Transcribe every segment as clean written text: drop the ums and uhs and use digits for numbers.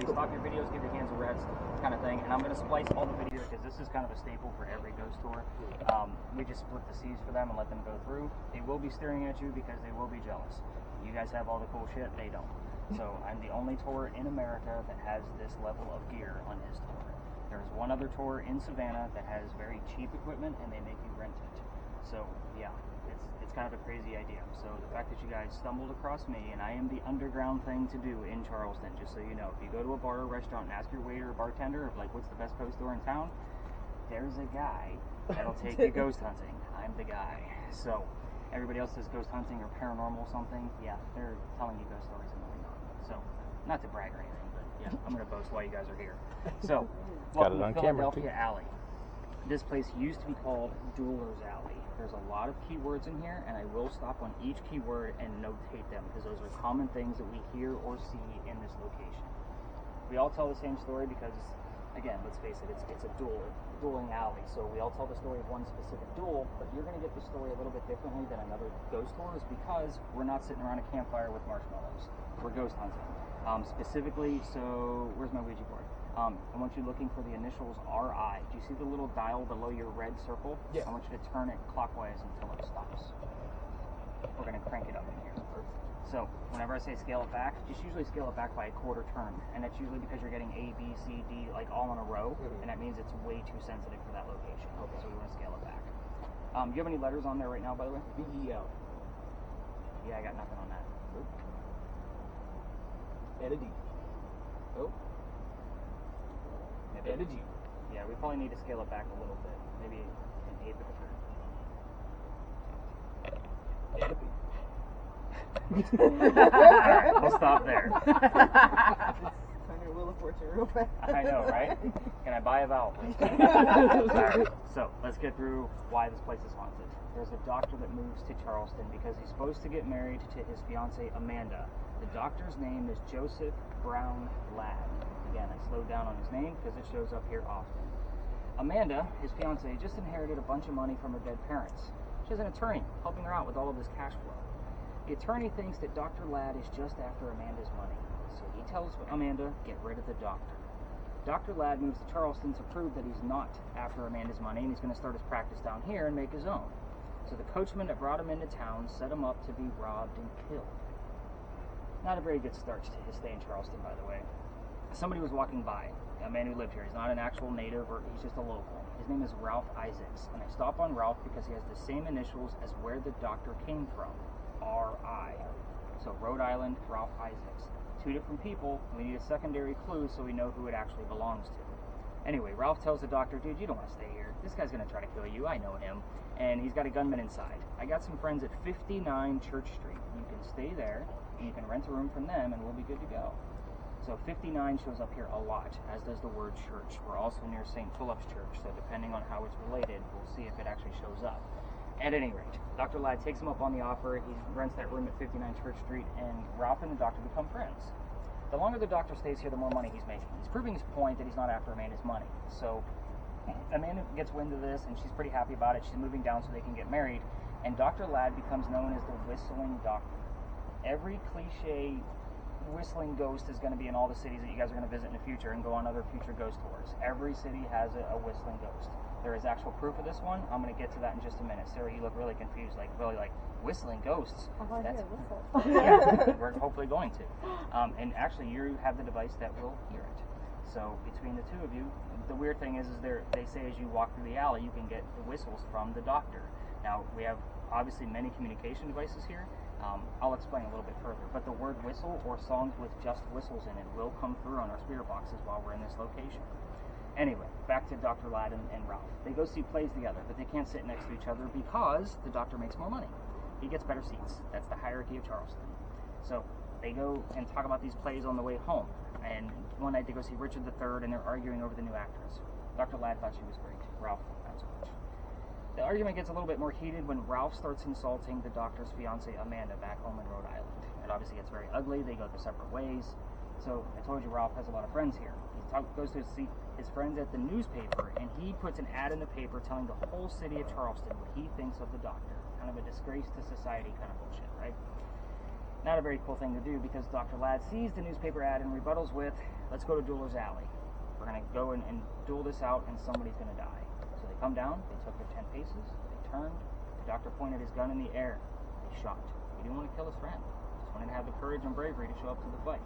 say stop your videos, give your hands a rest, kind of thing. And I'm going to splice all the videos because this is kind of a staple for every ghost tour. We just split the C's for them and let them go through. They will be staring at you because they will be jealous. You guys have all the cool shit, they don't. So I'm the only tour in America that has this level of gear on his tour. There's one other tour in Savannah that has very cheap equipment and they make you rent it. So yeah, it's kind of a crazy idea. So the fact that you guys stumbled across me, and I am the underground thing to do in Charleston, just so you know. If you go to a bar or restaurant and ask your waiter or bartender of like, what's the best ghost store in town? There's a guy that'll take you ghost hunting. I'm the guy. So everybody else says ghost hunting or paranormal something. Yeah, they're telling you ghost stories and really not. So not to brag or anything, but yeah, I'm gonna boast why you guys are here. So welcome to Philadelphia Alley. This place used to be called Dueler's Alley. There's a lot of keywords in here, and I will stop on each keyword and notate them because those are common things that we hear or see in this location. We all tell the same story because, again, let's face it, it's a dueling alley. So we all tell the story of one specific duel, but you're going to get the story a little bit differently than another ghost tours because we're not sitting around a campfire with marshmallows. We're ghost hunting. Specifically, so where's my Ouija board? I want you looking for the initials RI. Do you see the little dial below your red circle? Yeah. I want you to turn it clockwise until it stops. We're going to crank it up in here. So whenever I say scale it back, just usually scale it back by a quarter turn. And that's usually because you're getting A, B, C, D, like all in a row. And that means it's way too sensitive for that location. Okay. So we want to scale it back. Do you have any letters on there right now, by the way? B-E-L. Yeah, I got nothing on that. Nope. And a D. Oh. And a G. Yeah, we probably need to scale it back a little bit. Maybe an eighth of a turn. And a P. Alright, we'll stop there. Turn your Wheel of Fortune real fast. I know, right? Can I buy a vowel, please? Alright, so let's get through why this place is haunted. There's a doctor that moves to Charleston because he's supposed to get married to his fiancée Amanda. The doctor's name is Joseph Brown Ladd. Again, I slowed down on his name because it shows up here often. Amanda, his fiancée, just inherited a bunch of money from her dead parents. She has an attorney helping her out with all of this cash flow. The attorney thinks that Dr. Ladd is just after Amanda's money, so he tells Amanda, get rid of the doctor. Dr. Ladd moves to Charleston to prove that he's not after Amanda's money, and he's going to start his practice down here and make his own. So the coachman that brought him into town set him up to be robbed and killed. Not a very good start to his stay in Charleston, by the way. Somebody was walking by, a man who lived here. He's not an actual native, or he's just a local. His name is Ralph Isaacs, and I stop on Ralph because he has the same initials as where the doctor came from, R.I. So Rhode Island, Ralph Isaacs. Two different people. We need a secondary clue so we know who it actually belongs to. Anyway, Ralph tells the doctor, dude, you don't want to stay here. This guy's going to try to kill you. I know him. And he's got a gunman inside. I got some friends at 59 Church Street. You can stay there, and you can rent a room from them, and we'll be good to go. So 59 shows up here a lot, as does the word church. We're also near St. Philip's Church, so depending on how it's related, we'll see if it actually shows up. At any rate, Dr. Ladd takes him up on the offer. He rents that room at 59 Church Street, and Ralph and the doctor become friends. The longer the doctor stays here, the more money he's making. He's proving his point that he's not after Amanda's money. So Amanda gets wind of this, and she's pretty happy about it. She's moving down so they can get married, and Dr. Ladd becomes known as the whistling doctor. Every cliche whistling ghost is going to be in all the cities that you guys are going to visit in the future and go on other future ghost tours. Every city has a whistling ghost. There is actual proof of this one. I'm going to get to that in just a minute. Sarah, you look really confused, like really like whistling ghosts. I want to hear a whistle. Yeah, we're hopefully going to. And actually, you have the device that will hear it. So between the two of you, the weird thing is they say as you walk through the alley, you can get the whistles from the doctor. Now, we have obviously many communication devices here. I'll explain a little bit further, but the word whistle or songs with just whistles in it will come through on our spirit boxes while we're in this location. Anyway, back to Dr. Ladd and Ralph. They go see plays together, but they can't sit next to each other because the doctor makes more money. He gets better seats. That's the hierarchy of Charleston. So they go and talk about these plays on the way home. And one night they go see Richard III, and they're arguing over the new actress. Dr. Ladd thought she was great. Ralph, not so much. The argument gets a little bit more heated when Ralph starts insulting the doctor's fiancée Amanda back home in Rhode Island. It obviously gets very ugly. They go their separate ways. So I told you Ralph has a lot of friends here. He goes to see his friends at the newspaper, and he puts an ad in the paper telling the whole city of Charleston what he thinks of the doctor. Kind of a disgrace to society kind of bullshit, right? Not a very cool thing to do because Dr. Ladd sees the newspaper ad and rebuttals with, let's go to Jeweler's Alley. We're going to go and duel this out and somebody's going to die. So they come down, they took their 10 paces, they turned, the doctor pointed his gun in the air, they shot. He didn't want to kill his friend, just wanted to have the courage and bravery to show up to the fight.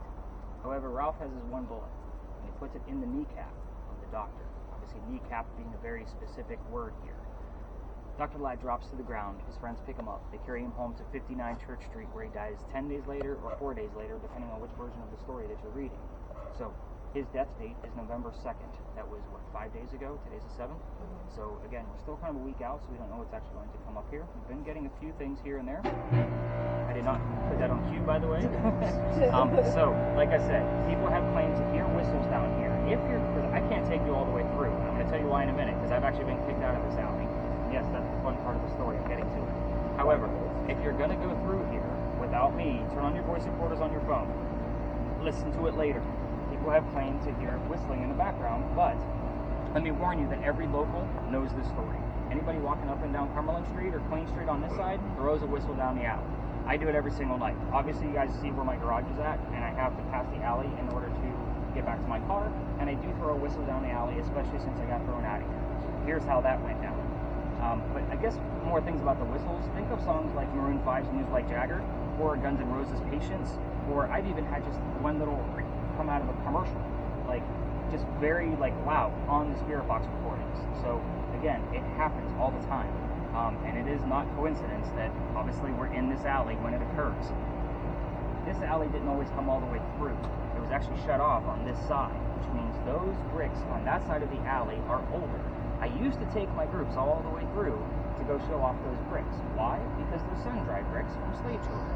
However, Ralph has his one bullet, and he puts it in the kneecap of the doctor. Obviously, kneecap being a very specific word here. Dr. Ladd drops to the ground. His friends pick him up. They carry him home to 59 Church Street, where he dies 10 days later or 4 days later, depending on which version of the story that you're reading. So his death date is November 2nd. That was, 5 days ago? Today's the 7th? So again, we're still kind of a week out, so we don't know what's actually going to come up here. We've been getting a few things here and there. I did not put that on cue, by the way. So, like I said, people have claimed to hear whistles down here. Because I can't take you all the way through, and I'm going to tell you why in a minute, because I've actually been kicked out of this alley. Yes, that's the fun part of the story. I'm getting to it. However, if you're going to go through here without me, turn on your voice recorders on your phone. Listen to it later. People have claimed to hear whistling in the background, but let me warn you that every local knows this story. Anybody walking up and down Cumberland Street or Queen Street on this side throws a whistle down the alley. I do it every single night. Obviously, you guys see where my garage is at, and I have to pass the alley in order to get back to my car, and I do throw a whistle down the alley, especially since I got thrown out of here. Here's how that went down. But I guess more things about the whistles. Think of songs like Maroon 5's News Like Jagger, or Guns N' Roses' Patience, or I've even had just one little come out of a commercial, like just very loud on the Spirit Box recordings. So again, it happens all the time, and it is not coincidence that obviously we're in this alley when it occurs. This alley didn't always come all the way through. It was actually shut off on this side, which means those bricks on that side of the alley are older. I used to take my groups all the way through to go show off those bricks. Why? Because they're sun-dried bricks from slave children.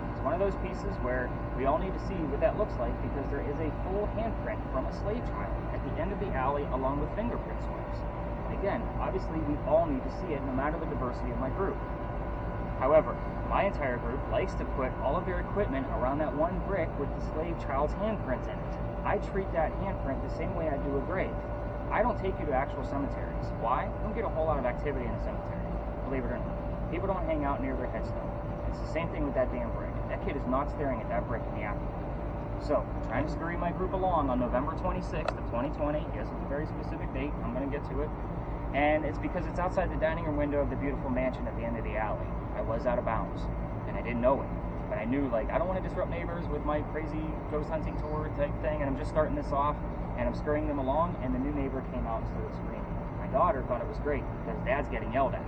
It's one of those pieces where we all need to see what that looks like, because there is a full handprint from a slave child at the end of the alley along with fingerprint swipes. Again, obviously we all need to see it no matter the diversity of my group. However, my entire group likes to put all of their equipment around that one brick with the slave child's handprint in it. I treat that handprint the same way I do a grave. I don't take you to actual cemeteries. Why? You don't get a whole lot of activity in a cemetery, believe it or not. People don't hang out near their headstone. It's the same thing with that damn brick. That kid is not staring at that brick in the afternoon. So, trying to scurry my group along on November 26th of 2020. Yes, it's a very specific date. I'm going to get to it. And it's because it's outside the dining room window of the beautiful mansion at the end of the alley. I was out of bounds, and I didn't know it. But I knew, I don't want to disrupt neighbors with my crazy ghost hunting tour type thing, and I'm just starting this off, and I'm scurrying them along, and the new neighbor came out and started screaming. My daughter thought it was great, because Dad's getting yelled at.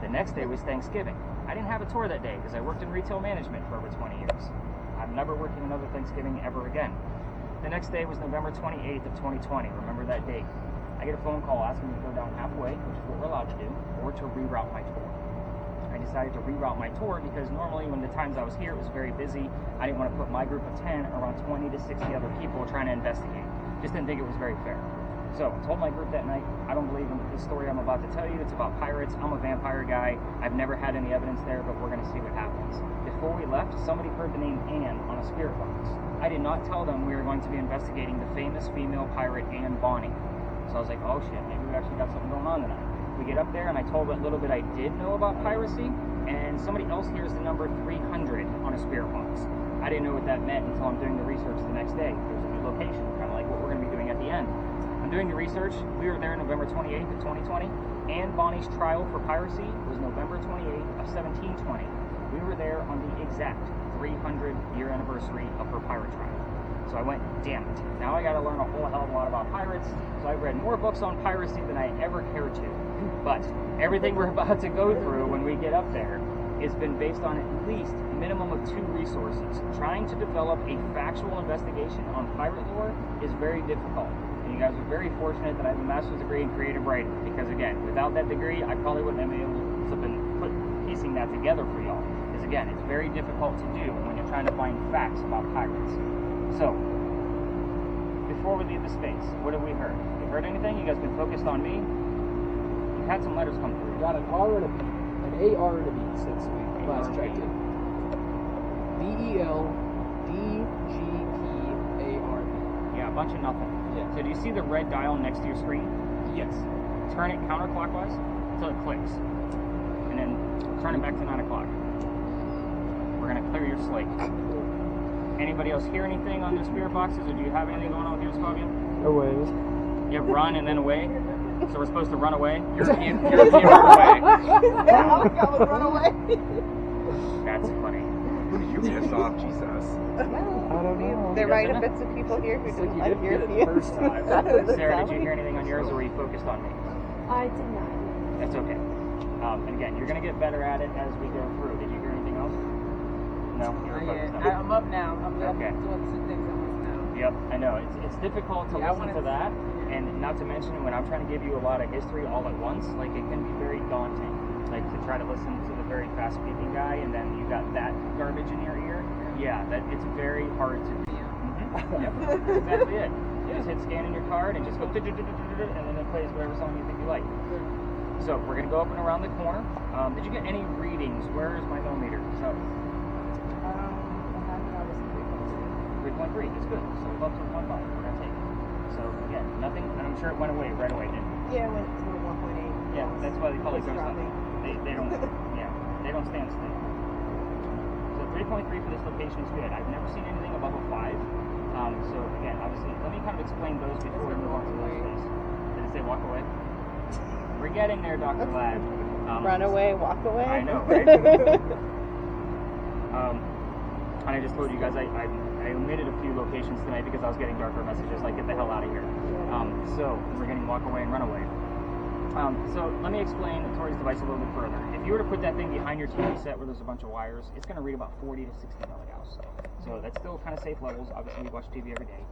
The next day was Thanksgiving. I didn't have a tour that day, because I worked in retail management for over 20 years. I'm never working another Thanksgiving ever again. The next day was November 28th of 2020. Remember that date. I get a phone call asking me to go down halfway, which is what we're allowed to do, or to reroute my tour. I decided to reroute my tour because normally when the times I was here it was very busy. I didn't want to put my group of 10 around 20 to 60 other people trying to investigate. Just didn't think it was very fair. So I told my group that night, I don't believe in the story I'm about to tell you. It's about pirates. I'm a vampire guy. I've never had any evidence there, but we're going to see what happens. Before we left, somebody heard the name Anne on a spirit box. I did not tell them we were going to be investigating the famous female pirate Anne Bonny. So I was like, oh shit, maybe we actually got something going on tonight. We get up there and I told what little bit I did know about piracy, and somebody else hears the number 300 on a spirit box. I didn't know what that meant until I'm doing the research the next day. There's a new location, kind of like what we're going to be doing at the end. I'm doing the research. We were there November 28th of 2020. Anne Bonny's trial for piracy was November 28th of 1720. We were there on the exact 300-year anniversary of her pirate trial. So I went, damn it. Now I got to learn a whole hell of a lot about pirates. So I've read more books on piracy than I ever cared to. But everything we're about to go through when we get up there has been based on at least minimum of 2 resources. Trying to develop a factual investigation on pirate lore is very difficult. And you guys are very fortunate that I have a master's degree in creative writing. Because again, without that degree, I probably wouldn't have been able to put piecing that together for y'all. Because again, it's very difficult to do when you're trying to find facts about pirates. So, before we leave the space, what have we heard? You heard anything? You guys been focused on me? You've had some letters come through. We got an R and a B, an AR and a B since we last checked in. BELDGPARB. Yeah, a bunch of nothing. Yeah. So do you see the red dial next to your screen? Yes. Turn it counterclockwise until it clicks. And then turn it back to 9 o'clock. we're going to clear your slate. Anybody else hear anything on the spirit boxes, or do you have anything going on with yours, Fabian? Away. You have run and then away? So we're supposed to run away? European run away. Run away. That's funny. Who did you piss off, Jesus? I don't know. There might have Doesn't been some people here who It's like didn't you like didn't get it the Europeans. first time. That's what it Sarah, sounds did you hear like. anything on yours, or were you focused on me? I did not. That's okay. And again, you're going to get better at it as we go through. Did you hear anything else? No? You were focused on me. I'm up now. I'm Okay. doing some things else now. Yep, I know. It's difficult to listen to that, and not to mention when I'm trying to give you a lot of history all at once, like it can be very daunting. Like to try to listen to the very fast speaking guy, and then you got that garbage in your ear. Yeah, that it's very hard to do. Mm-hmm. Yep, that's exactly it. You just hit scan in your card and just go, and then it plays whatever song you think you like. So we're gonna go up and around the corner. Did you get any readings? Where is my millimeter? So 3.3. It's good. So above 3.5. We're gonna take it. So again, nothing, and I'm sure it went away right away, didn't it? Yeah, it went to 1.8. Yeah, that's why they call it It's ghost dropping. hunting. They don't, yeah, they don't stand still. So 3.3 for this location is good. I've never seen anything above a 5. So again, obviously, let me kind of explain those before we move on to the next space. Did it say walk away? We're getting there, Dr. Ladd. Run away, walk away. I know, right? And I just told you guys I omitted a few locations tonight because I was getting darker messages like get the hell out of here. So we're getting walk away and run away. So let me explain Tori's device a little bit further. If you were to put that thing behind your TV set where there's a bunch of wires, it's going to read about 40 to 60 milligauss. So that's still kind of safe levels. Obviously, we watch TV every day.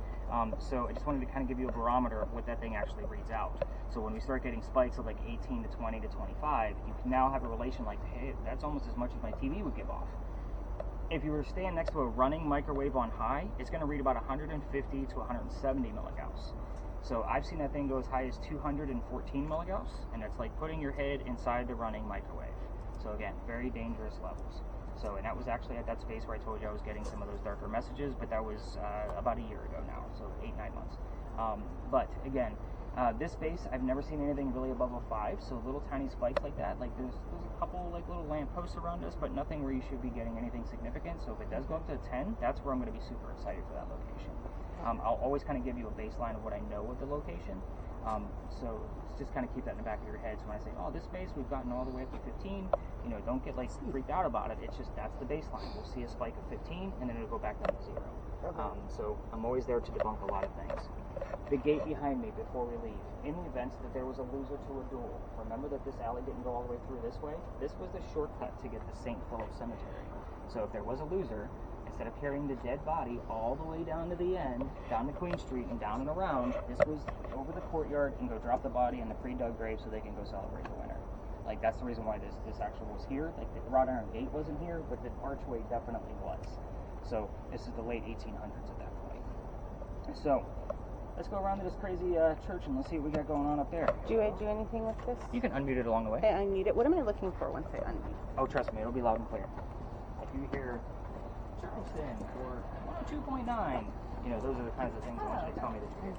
So I just wanted to kind of give you a barometer of what that thing actually reads out. So when we start getting spikes of like 18 to 20 to 25, you can now have a relation like, hey, that's almost as much as my TV would give off. If you were to stand next to a running microwave on high, it's going to read about 150 to 170 milligauss. So I've seen that thing go as high as 214 milligauss, and it's like putting your head inside the running microwave. So again, very dangerous levels. So, and that was actually at that space where I told you I was getting some of those darker messages, but that was about a year ago now, so 8-9 months. But again, this space, I've never seen anything really above a 5, so little tiny spikes like that. Like there's a couple like little lamp posts around us, but nothing where you should be getting anything significant. So if it does go up to a 10, that's where I'm going to be super excited for that location. I'll always kind of give you a baseline of what I know of the location. So just kind of keep that in the back of your head. So when I say, oh, this space, we've gotten all the way up to 15, you know, don't get like freaked out about it. It's just, that's the baseline. We'll see a spike of 15 and then it'll go back down to 0. So I'm always there to debunk a lot of things. The gate behind me before we leave. In the event that there was a loser to a duel, remember that this alley didn't go all the way through this way? This was the shortcut to get to St. Philip Cemetery. So if there was a loser, instead of carrying the dead body all the way down to the end, down to Queen Street and down and around, this was over the courtyard and go drop the body in the pre-dug grave so they can go celebrate the winter. Like that's the reason why this actually was here. Like the wrought iron gate wasn't here, but the archway definitely was. So this is the late 1800s at that point. So let's go around to this crazy church and let's see what we got going on up there. Do I do anything with this? You can unmute it along the way. Okay, I need it. What am I looking for once I unmute? Oh, trust me, it'll be loud and clear. If you hear Charleston or 102.9, you know, those are the kinds of things I want you to tell me that you hear.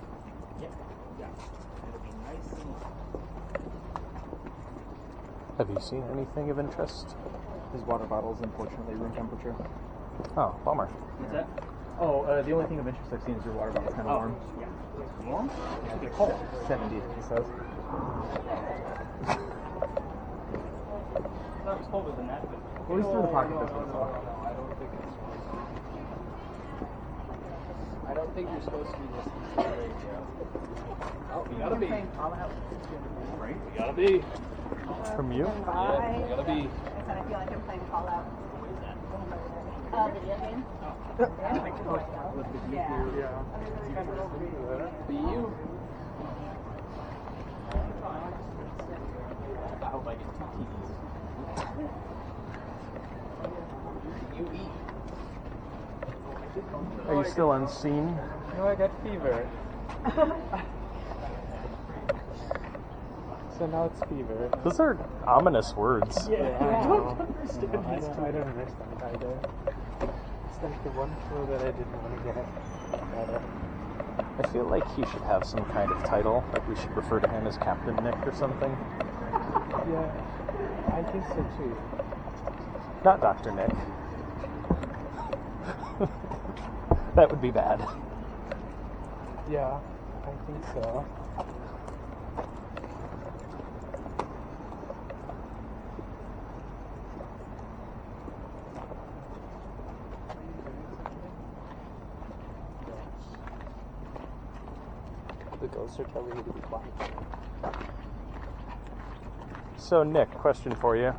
Yeah. It'll be nice and Have you seen anything of interest? His water bottle's unfortunately room temperature. Oh, bummer. what's that? Oh, the only thing of interest I've seen is your water bottle's kind of warm. Yeah. Warm? It should be cold. 70, he says. I thought it was colder than that, but Well, he's through the pocket this one, so. I don't think you're supposed to be listening to the radio. Oh, you gotta be. Right? You gotta be. From you? Bye. You gotta be. I said I feel like I'm playing Call Out. what is that? Video game? Be you. I hope I get 2 TVs. You eat. Are you still unseen? No, I got fever. So now it's fever. Those are ominous words. Yeah, I don't understand. I don't understand either. It's like the one clue that I didn't want to get. I feel like he should have some kind of title. Like we should refer to him as Captain Nick or something. Yeah, I think so too. Not Dr. Nick. That would be bad. Yeah, I think so. The ghosts are telling me to be quiet. So, Nick, question for you.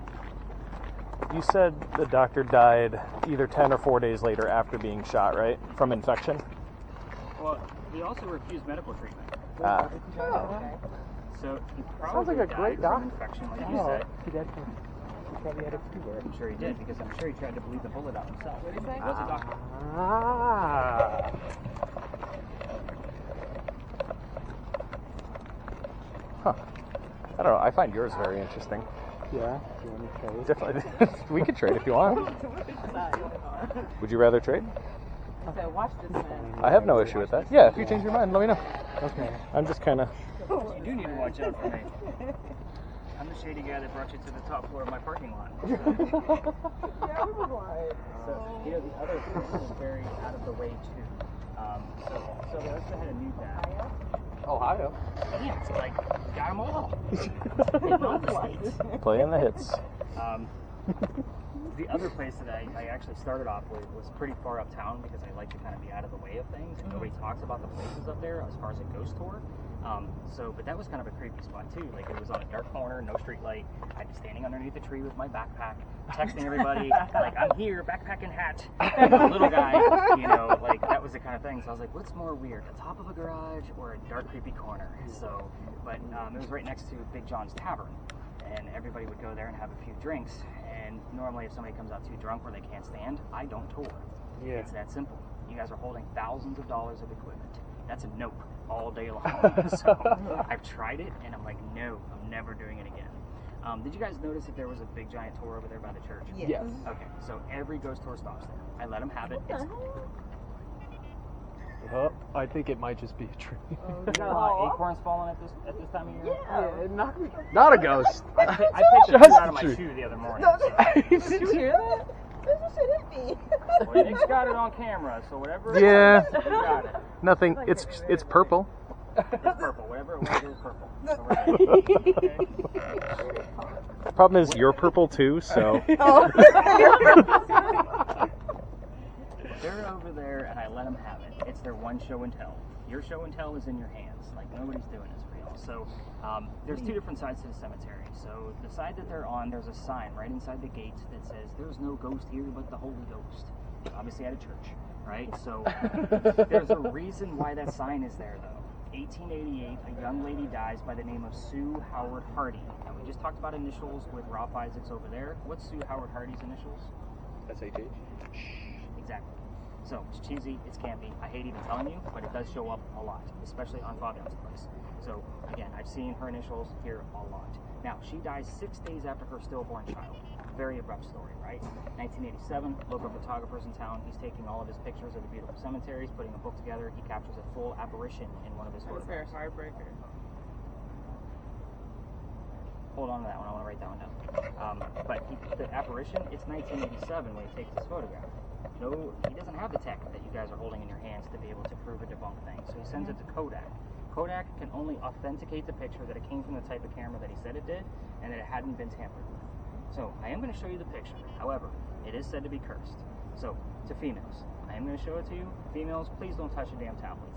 You said the doctor died either 10 or 4 days later after being shot, right? From infection? Well, he also refused medical treatment. Ah. So he probably Sounds like a died great from doctor. infection, like you Oh, said. he probably had a fever. I'm sure he did, because I'm sure he tried to bleed the bullet out himself. What did he say? He was a doctor. Ah. Huh. I don't know. I find yours very interesting. Yeah, do you want to trade? Definitely. We could trade if you want. Would you rather trade? So watch this man. I have no issue with that. Yeah, if you change your mind, let me know. Okay. I'm just kind of... You do need to watch out for me. I'm the shady guy that brought you to the top floor of my parking lot. Yeah, we were like, So, you know, the other thing is very out of the way, too. So they also had a new dad. Ohio. Yeah, it's like, got them all. They know the states. Playing the hits. The other place that I actually started off with was pretty far uptown because I like to kind of be out of the way of things. And nobody talks about the places up there as far as a ghost tour. But that was kind of a creepy spot too. Like it was on a dark corner, no street light. I'd be standing underneath a tree with my backpack, texting everybody, like, I'm here, backpack and hat. Little guy, you know, like that was the kind of thing. So I was like, what's more weird, the top of a garage or a dark, creepy corner? So, but it was right next to Big John's Tavern. And everybody would go there and have a few drinks. And normally if somebody comes out too drunk or they can't stand, I don't tour. Yeah. It's that simple. You guys are holding thousands of dollars of equipment. That's a nope all day long. So I've tried it and I'm like, no, I'm never doing it again. Did you guys notice that there was a big giant tour over there by the church? Yes. Okay, so every ghost tour stops there. I let them have it. It's Oh, I think it might just be a tree. acorns falling at this time of year. yeah. Not a ghost. I picked a Just shoe out of my tree. shoe the other morning. Did you hear that? This is shit at me. Well, Nick's got it on camera, so whatever. Yeah. You got it. Nothing. It's purple. It's purple. Whatever it was purple. So we're good. Okay. Problem is, you're purple too, so... They're over there, and I let them have it. It's their one show and tell. Your show and tell is in your hands. Like, nobody's doing this for y'all. So, there's two different sides to the cemetery. So, the side that they're on, there's a sign right inside the gate that says, there's no ghost here but the Holy Ghost. Obviously at a church, right? So, there's a reason why that sign is there, though. 1888, a young lady dies by the name of Sue Howard Hardy. Now, we just talked about initials with Ralph Isaacs over there. What's Sue Howard Hardy's initials? SHH? Exactly. So, it's cheesy, it's campy. I hate even telling you, but it does show up a lot, especially on Fabian's place. So, again, I've seen her initials here a lot. Now, she dies 6 days after her stillborn child. Very abrupt story, right? 1987, local photographer's in town. He's taking all of his pictures of the beautiful cemeteries, putting a book together. He captures a full apparition in one of his That's their photographs. heartbreaker. Hold on to that one, I want to write that one down. The apparition, it's 1987 when he takes this photograph. No, he doesn't have the tech that you guys are holding in your hands to be able to prove or debunk things. So he sends it to Kodak. Kodak can only authenticate the picture that it came from the type of camera that he said it did, and that it hadn't been tampered with. So I am going to show you the picture. However, it is said to be cursed. So, to females, I am going to show it to you. Females, please don't touch a damn tablet.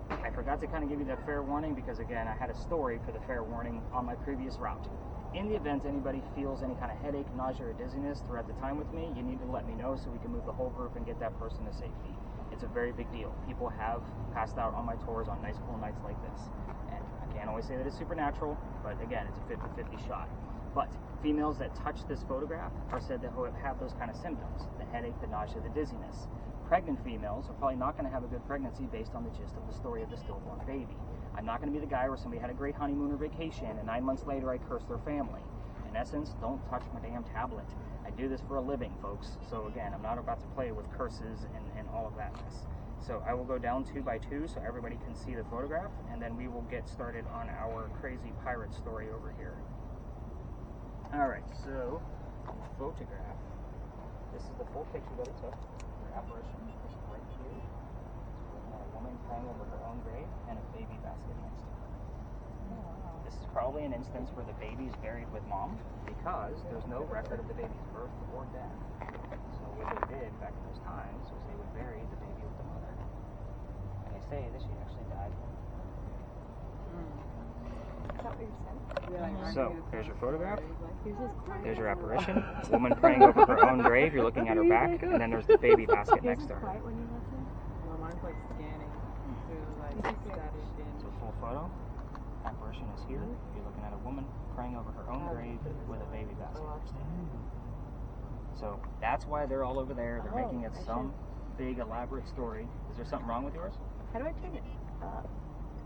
I forgot to kind of give you that fair warning because, again, I had a story for the fair warning on my previous route. In the event anybody feels any kind of headache, nausea, or dizziness throughout the time with me, you need to let me know so we can move the whole group and get that person to safety. It's a very big deal. People have passed out on my tours on nice cool nights like this. And I can't always say that it's supernatural, but again, it's a 50-50 shot. But females that touch this photograph are said to have those kind of symptoms, the headache, the nausea, the dizziness. Pregnant females are probably not going to have a good pregnancy based on the gist of the story of the stillborn baby. I'm not going to be the guy where somebody had a great honeymoon or vacation and 9 months later I curse their family. In essence, don't touch my damn tablet. I do this for a living, folks. So again, I'm not about to play with curses and all of that mess. So I will go down 2 by 2 so everybody can see the photograph, and then we will get started on our crazy pirate story over here. Alright, so the photograph. This is the full picture that it took. Your apparition is right here. baby basket next to her. This is probably an instance where the baby's buried with mom because there's no record of the baby's birth or death. So what they did back in those times was they would bury the baby with the mother. And they say that she actually died. Is that what you're saying? So there's your photograph. There's your apparition. Woman praying over her own grave. You're looking at her back, and then there's the baby basket next to her. Well, mine's like scanning through like static So full photo. Apparition is here. You're looking at a woman praying over her own grave with a baby basket. So that's why they're all over there. They're making it some big elaborate story. Is there something wrong with yours? How do I turn it up?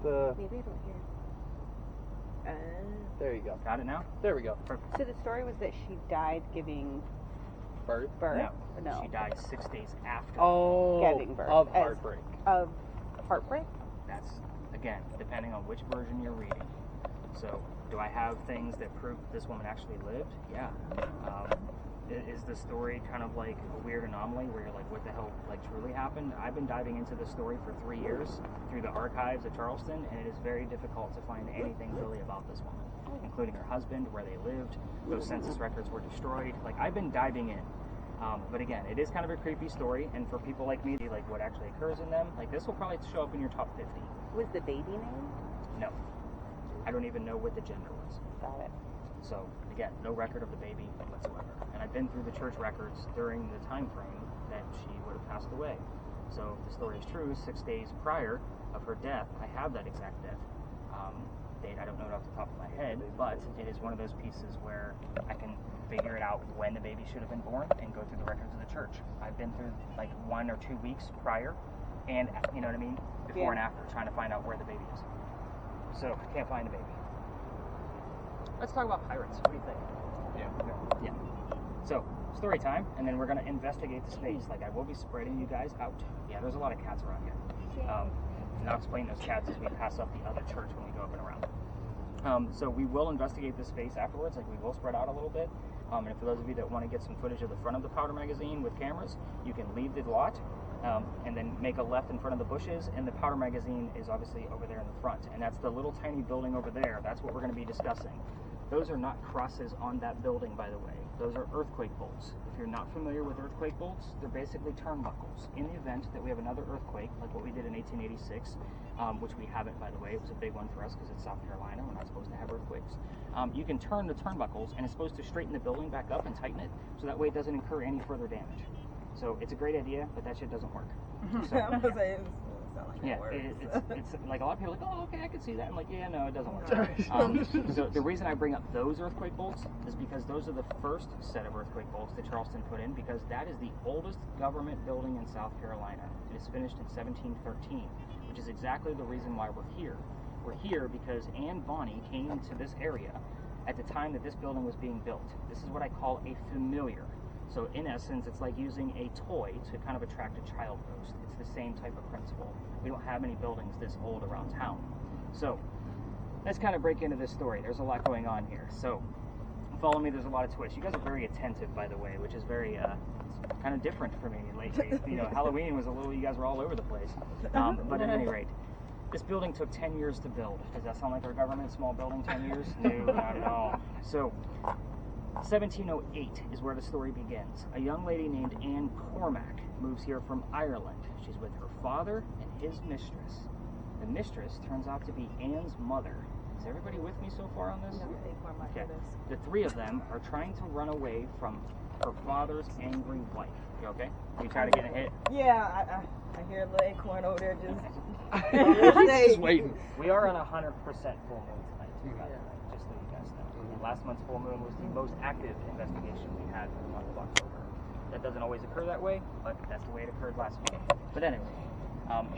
The Maybe I don't hear. there you go. Got it now? There we go. Perfect. So the story was that she died giving Birth. birth? No. She died 6 days after. Oh, Giving birth. of As- heartbreak. Of heartbreak? That's, again, depending on which version you're reading. So, do I have things that prove this woman actually lived? Yeah. Is the story kind of like a weird anomaly where you're like, what the hell like truly happened? I've been diving into this story for 3 years through the archives of Charleston, and it is very difficult to find anything really about this woman, including her husband, where they lived. Those census records were destroyed. Like, I've been diving in. But again, it is kind of a creepy story, and for people like me, like what actually occurs in them, like this will probably show up in your top 50. Was the baby named? No. I don't even know what the gender was. Got it. So again, no record of the baby whatsoever. And I've been through the church records during the time frame that she would have passed away. So if the story is true, 6 days prior of her death, I have that exact death date. I don't know it off the top of my head, but it is one of those pieces where I can figure it out when the baby should have been born and go through the records of the church. I've been through like 1 or 2 weeks prior and, you know what I mean, before and after, trying to find out where the baby is. So, can't find the baby. Let's talk about pirates. What do you think? Yeah. So, story time, and then we're going to investigate the space. Like, I will be spreading you guys out. Yeah, there's a lot of cats around here. And I'll explain those cats as we pass up the other church when we go up and around. So we will investigate this space afterwards. Like, we will spread out a little bit. And for those of you that want to get some footage of the front of the powder magazine with cameras, you can leave the lot and then make a left in front of the bushes, and the powder magazine is obviously over there in the front. And that's the little tiny building over there. That's what we're going to be discussing. Those are not crosses on that building, by the way. Those are earthquake bolts. If you're not familiar with earthquake bolts, they're basically turnbuckles. In the event that we have another earthquake, like what we did in 1886, which we haven't, by the way, it was a big one for us because it's South Carolina, we're not supposed to have earthquakes. You can turn the turnbuckles, and it's supposed to straighten the building back up and tighten it, so that way it doesn't incur any further damage. So it's a great idea, but that shit doesn't work. So, I'm gonna say it's like yeah, it's like a lot of people are like, oh, okay, I can see that. I'm like, yeah, no, it doesn't work. So the reason I bring up those earthquake bolts is because those are the first set of earthquake bolts that Charleston put in, because that is the oldest government building in South Carolina. It is finished in 1713, which is exactly the reason why we're here. We're here because Anne Bonny came to this area at the time that this building was being built. This is what I call a familiar. So in essence, it's like using a toy to kind of attract a child ghost. It's the same type of principle. We don't have many buildings this old around town. So let's kind of break into this story. There's a lot going on here. So follow me, there's a lot of twists. You guys are very attentive, by the way, which is very kind of different for me lately. You know, Halloween was a little, you guys were all over the place. But at any rate, this building took 10 years to build. Does that sound like our government? Small building, 10 years? No, not at all. So 1708 is where the story begins. A young lady named Anne Cormack moves here from Ireland. She's with her father and his mistress. The mistress turns out to be Anne's mother. Is everybody with me so far on this? Okay. The three of them are trying to run away from her father's angry wife. You okay? You try to get a hit? Yeah, I hear a little acorn over there Just waiting. We are on 100% full moon tonight, too, by the way, just so you guys know. And last month's full moon was the most active investigation we had for the month of October. That doesn't always occur that way, but that's the way it occurred last month. But anyway,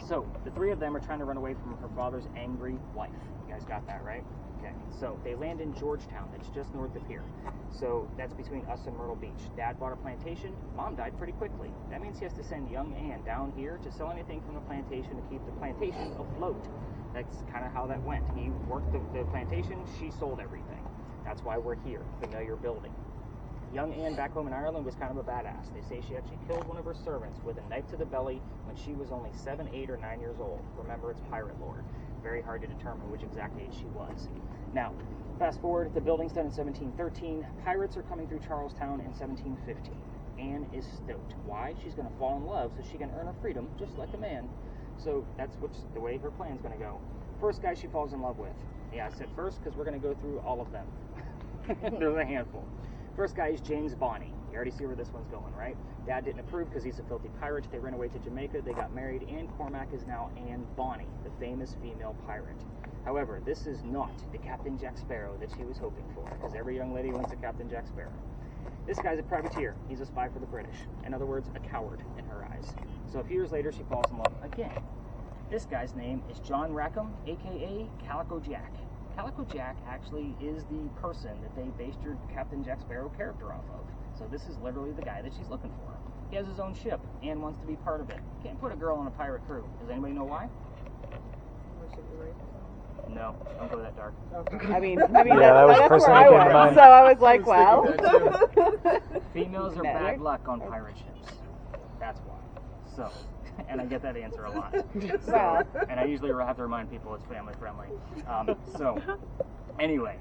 so the three of them are trying to run away from her father's angry wife. You guys got that, right? Okay, so they land in Georgetown. That's just north of here. So that's between us and Myrtle Beach. Dad bought a plantation. Mom died pretty quickly. That means he has to send young Anne down here to sell anything from the plantation to keep the plantation afloat. That's kind of how that went. He worked the plantation. She sold everything. That's why we're here. Familiar building. Young Anne back home in Ireland was kind of a badass. They say she actually killed one of her servants with a knife to the belly when she was only 7, 8, or 9 years old. Remember, it's pirate lore. Very hard to determine which exact age she was. Now, fast forward, the building's done in 1713. Pirates are coming through Charlestown in 1715. Anne is stoked. Why? She's going to fall in love so she can earn her freedom just like a man. So that's the way her plan's going to go. First guy she falls in love with. Yeah, I said first because we're going to go through all of them. There's a handful. First guy is James Bonney. You already see where this one's going, right? Dad didn't approve because he's a filthy pirate. They ran away to Jamaica. They got married. Anne Cormac is now Anne Bonny, the famous female pirate. However, this is not the Captain Jack Sparrow that she was hoping for, because every young lady wants a Captain Jack Sparrow. This guy's a privateer. He's a spy for the British. In other words, a coward in her eyes. So a few years later, she falls in love again. This guy's name is John Rackham, a.k.a. Calico Jack. Calico Jack actually is the person that they based your Captain Jack Sparrow character off of. So this is literally the guy that she's looking for. He has his own ship and wants to be part of it. Can't put a girl on a pirate crew. Does anybody know why? No, don't go that dark. I mean, Yeah, that was that's first where thing I that came to went. mind. So I was like, well. Females are No. bad luck on pirate ships. That's why. So, and I get that answer a lot. So, Well. and I usually have to remind people it's family friendly. So, anyway,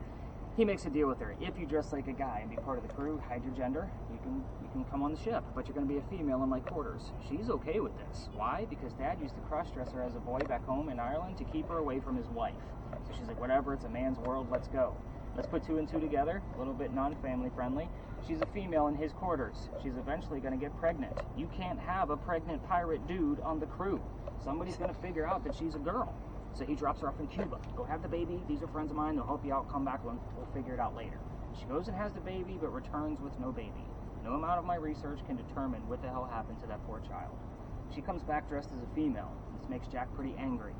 he makes a deal with her. If you dress like a guy and be part of the crew, hide your gender, you can come on the ship, but you're going to be a female in my quarters. She's okay with this. Why? Because Dad used to cross-dress her as a boy back home in Ireland to keep her away from his wife. So she's like, whatever, it's a man's world, let's go. Let's put 2 and 2 together, a little bit non-family friendly. She's a female in his quarters. She's eventually going to get pregnant. You can't have a pregnant pirate dude on the crew. Somebody's going to figure out that she's a girl. So he drops her off in Cuba. Go have the baby. These are friends of mine. They'll help you out. Come back. We'll figure it out later. She goes and has the baby, but returns with no baby. No amount of my research can determine what the hell happened to that poor child. She comes back dressed as a female. This makes Jack pretty angry.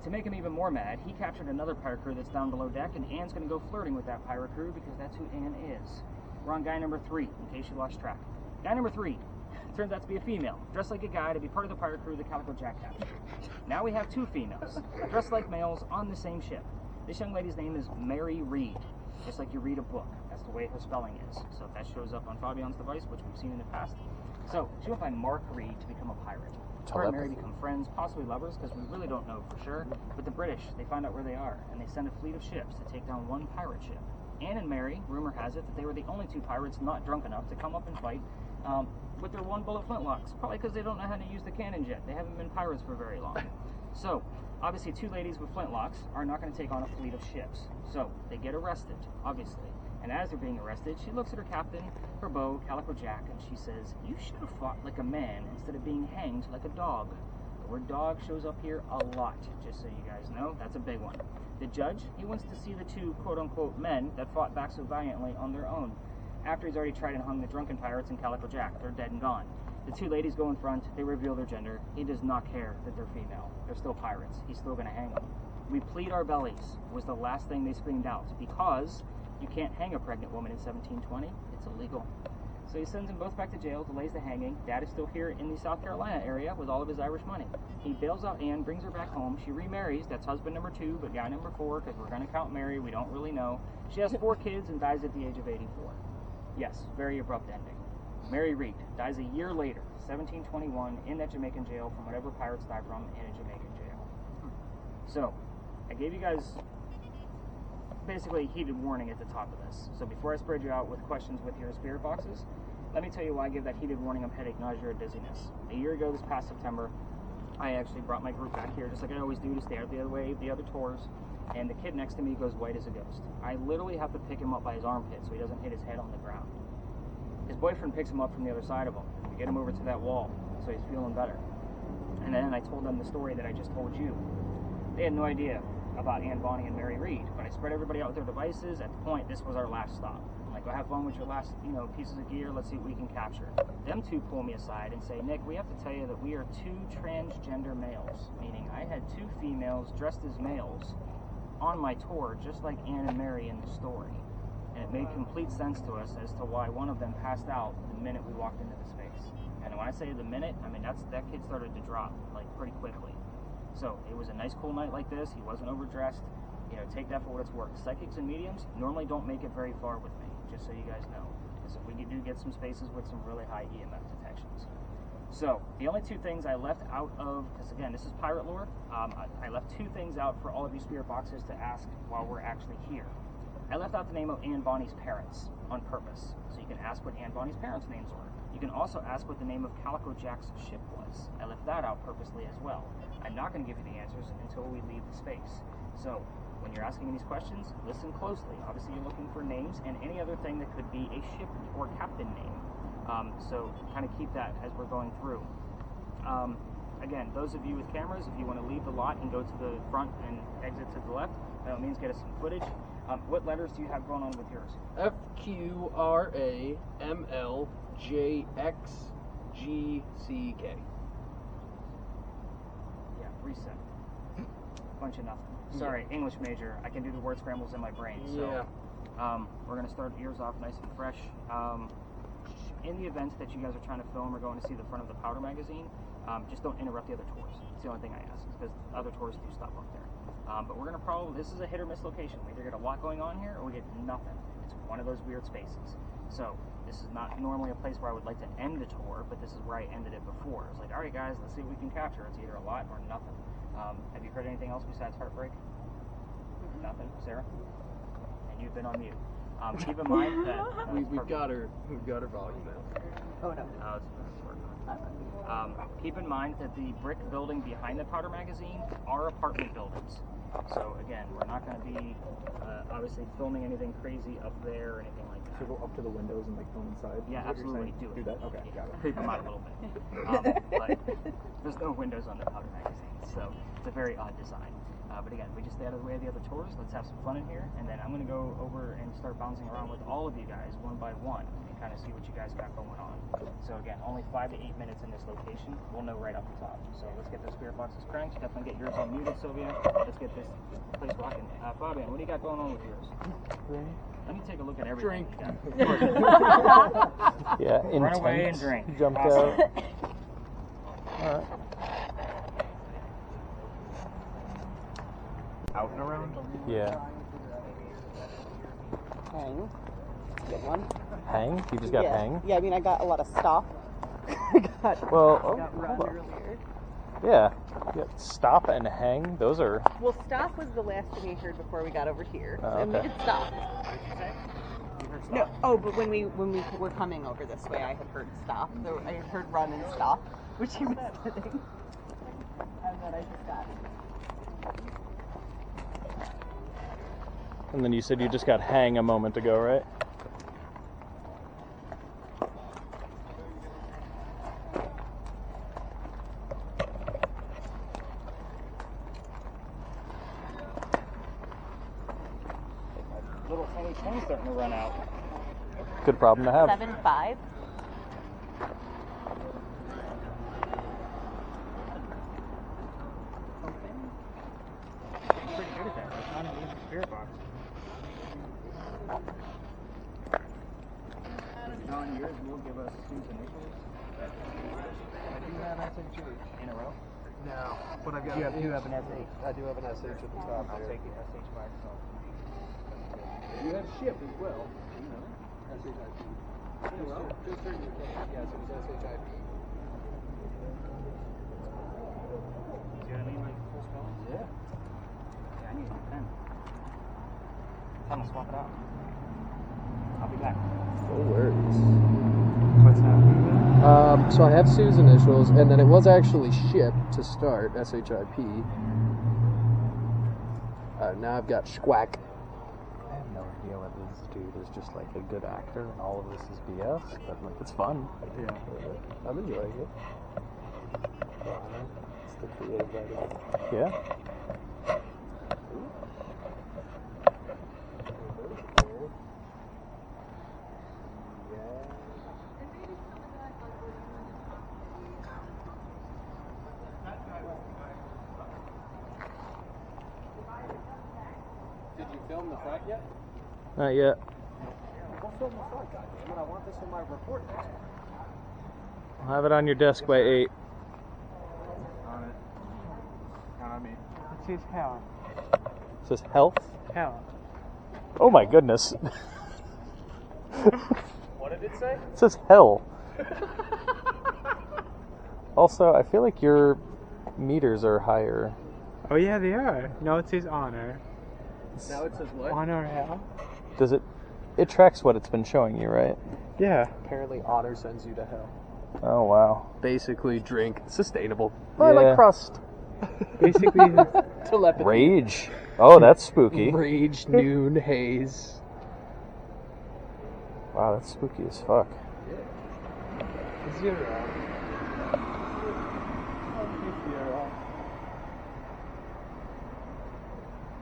To make him even more mad, he captured another pirate crew that's down below deck, and Anne's going to go flirting with that pirate crew because that's who Anne is. We're on guy number 3, in case you lost track. Guy number 3 turns out to be a female, dressed like a guy to be part of the pirate crew that Calico Jack captured. Now we have 2 females, dressed like males on the same ship. This young lady's name is Mary Reed, just like you read a book. That's the way her spelling is. So if that shows up on Fabian's device, which we've seen in the past. So she went by Mark Reed to become a pirate. Her and Mary become friends, possibly lovers, because we really don't know for sure. But the British, they find out where they are, and they send a fleet of ships to take down one pirate ship. Anne and Mary, rumor has it, that they were the only 2 pirates not drunk enough to come up and fight with their 1-bullet flintlocks. Probably because they don't know how to use the cannon jet. They haven't been pirates for very long. So, obviously 2 ladies with flintlocks are not going to take on a fleet of ships. So, they get arrested, obviously. And as they're being arrested, she looks at her captain, her beau, Calico Jack, and she says, "You should have fought like a man instead of being hanged like a dog." The word dog shows up here a lot, just so you guys know. That's a big one. The judge, he wants to see the 2 quote-unquote men that fought back so valiantly on their own. After he's already tried and hung the drunken pirates and Calico Jack, they're dead and gone. The 2 ladies go in front, they reveal their gender. He does not care that they're female. They're still pirates. He's still going to hang them. "We plead our bellies," was the last thing they screamed out, because you can't hang a pregnant woman in 1720. It's illegal. So he sends them both back to jail, delays the hanging. Dad is still here in the South Carolina area with all of his Irish money. He bails out Anne, brings her back home. She remarries. That's husband number 2, but guy number 4, because we're going to count Mary. We don't really know. She has 4 kids and dies at the age of 84. Yes, very abrupt ending. Mary Reed dies a year later, 1721, in that Jamaican jail from whatever pirates die from in a Jamaican jail. So, I gave you guys basically a heated warning at the top of this. So before I spread you out with questions with your spirit boxes, let me tell you why I give that heated warning of headache, nausea, or dizziness. A year ago this past September, I actually brought my group back here, just like I always do, to stay out of the other tours, and the kid next to me goes white as a ghost. I literally have to pick him up by his armpit so he doesn't hit his head on the ground. His boyfriend picks him up from the other side of him. We get him over to that wall so he's feeling better. And then I told them the story that I just told you. They had no idea about Anne Bonny and Mary Reed, but I spread everybody out with their devices. At the point, this was our last stop. I'm like, go have fun with your last, pieces of gear. Let's see what we can capture. Them 2 pull me aside and say, "Nick, we have to tell you that we are 2 transgender males," meaning I had 2 females dressed as males on my tour, just like Anne and Mary in the story. And it made complete sense to us as to why one of them passed out the minute we walked into the space. And when I say the minute, I mean that kid started to drop like pretty quickly. So it was a nice cool night like this. He wasn't overdressed. Take that for what it's worth. Psychics and mediums normally don't make it very far with me, just so you guys know. because we do get some spaces with some really high EMF detections. So the only two things I left out of, because again, this is pirate lore, I left two things out for all of you spirit boxers to ask while we're actually here. I left out the name of Anne Bonny's parents on purpose, so you can ask what Anne Bonny's parents' names were. You can also ask what the name of Calico Jack's ship was. I left that out purposely as well. I'm not going to give you the answers until we leave the space. So when you're asking these questions, listen closely. Obviously, you're looking for names and any other thing that could be a ship or captain name. So kind of keep that as we're going through. Again, those of you with cameras, if you want to leave the lot and go to the front and exit to the left, by all means, get us some footage. What letters do you have going on with yours? FQRAMLJXGCK. Yeah, reset. Bunch of nothing. Sorry, English major. I can do the word scrambles in my brain. So, we're going to start ears off nice and fresh. In the event that you guys are trying to film or going to see the front of the powder magazine, just don't interrupt the other tours. It's the only thing I ask, because other tours do stop up there. But we're going to this is a hit or miss location. We either get a lot going on here or we get nothing. It's one of those weird spaces. So this is not normally a place where I would like to end the tour, but this is where I ended it before. It's like, all right, guys, let's see what we can capture. It's either a lot or nothing. Have you heard anything else besides heartbreak? Nothing, Sarah? And you've been on mute. Keep in mind that We've got her volume now. Oh no. Keep in mind that the brick building behind the powder magazine are apartment buildings. So again, we're not going to be obviously filming anything crazy up there or anything like that. So go up to the windows and like film inside? Yeah, absolutely. Do it. Do that? Okay, got it. Creep them out a little bit. But there's no windows on the powder magazine, so it's a very odd design. But again, we just stay out of the way of the other tours. Let's have some fun in here, and then I'm going to go over and start bouncing around with all of you guys one by one and kind of see what you guys got going on. So again, only 5 to 8 minutes in this location. We'll know right off the top. So let's get the spirit boxes cranked. Definitely get yours unmuted, Sylvia. Let's get this place rocking. Fabian, what do you got going on with yours? Let me take a look at everything. Yeah, Run away and intense. drink. Jumped Awesome. out. All right. Out and around? Yeah. Hang. Good one. Hang? You just got yeah. hang? Yeah, I mean, I got a lot of stop. I got Well, run hold on. earlier. Yeah. Stop and hang. Those are. Well, stop was the last thing we heard before we got over here. Oh, And we okay. did stop. No, oh, but when we were coming over this way, I had heard stop. So I heard run and stop, which he was getting. And then I just got. And then you said you just got hang a moment ago, right? Little tiny swing starting to run out. Good problem to have. 7-5. Pretty good at that. It's not an easy spirit box. John, yours will give us Sue's initials. I do have SH. In a row? No, but I've got. You have an SH. I do have an SH at the top I'll there. take the SH by itself. You have ship as well. SHIP. Just turn your page. Yes, it was SHIP. See what I mean, like full spells? Yeah. Yeah, I need a new pen. Time to swap it out. I'll be back. No worries. What's happening? So I have Sue's initials, and then it was actually ship to start, SHIP. Now I've got Schwack. I have no idea what this dude is just like a good actor and all of this is BS, but like it's fun. Yeah, I'm enjoying it. It's the creative writing. Yeah. Did you film the front yet? Not yet. We'll film the front, goddammit. I want this in my report next time. I'll have it on your desk by 8. On it. Count on me. It says talent. It says health. Talent. Oh my goodness. What What did it say? It says hell. Also, I feel like your meters are higher. Oh yeah, they are. No, it says honor. Now it says what? Honor hell? Does it? It tracks what it's been showing you, right? Yeah. Apparently, honor sends you to hell. Oh wow. Basically, drink sustainable. I like crust. Basically, Telepathy. Rage. Oh, that's spooky. Rage, noon, haze. Wow, that's spooky as fuck. 0.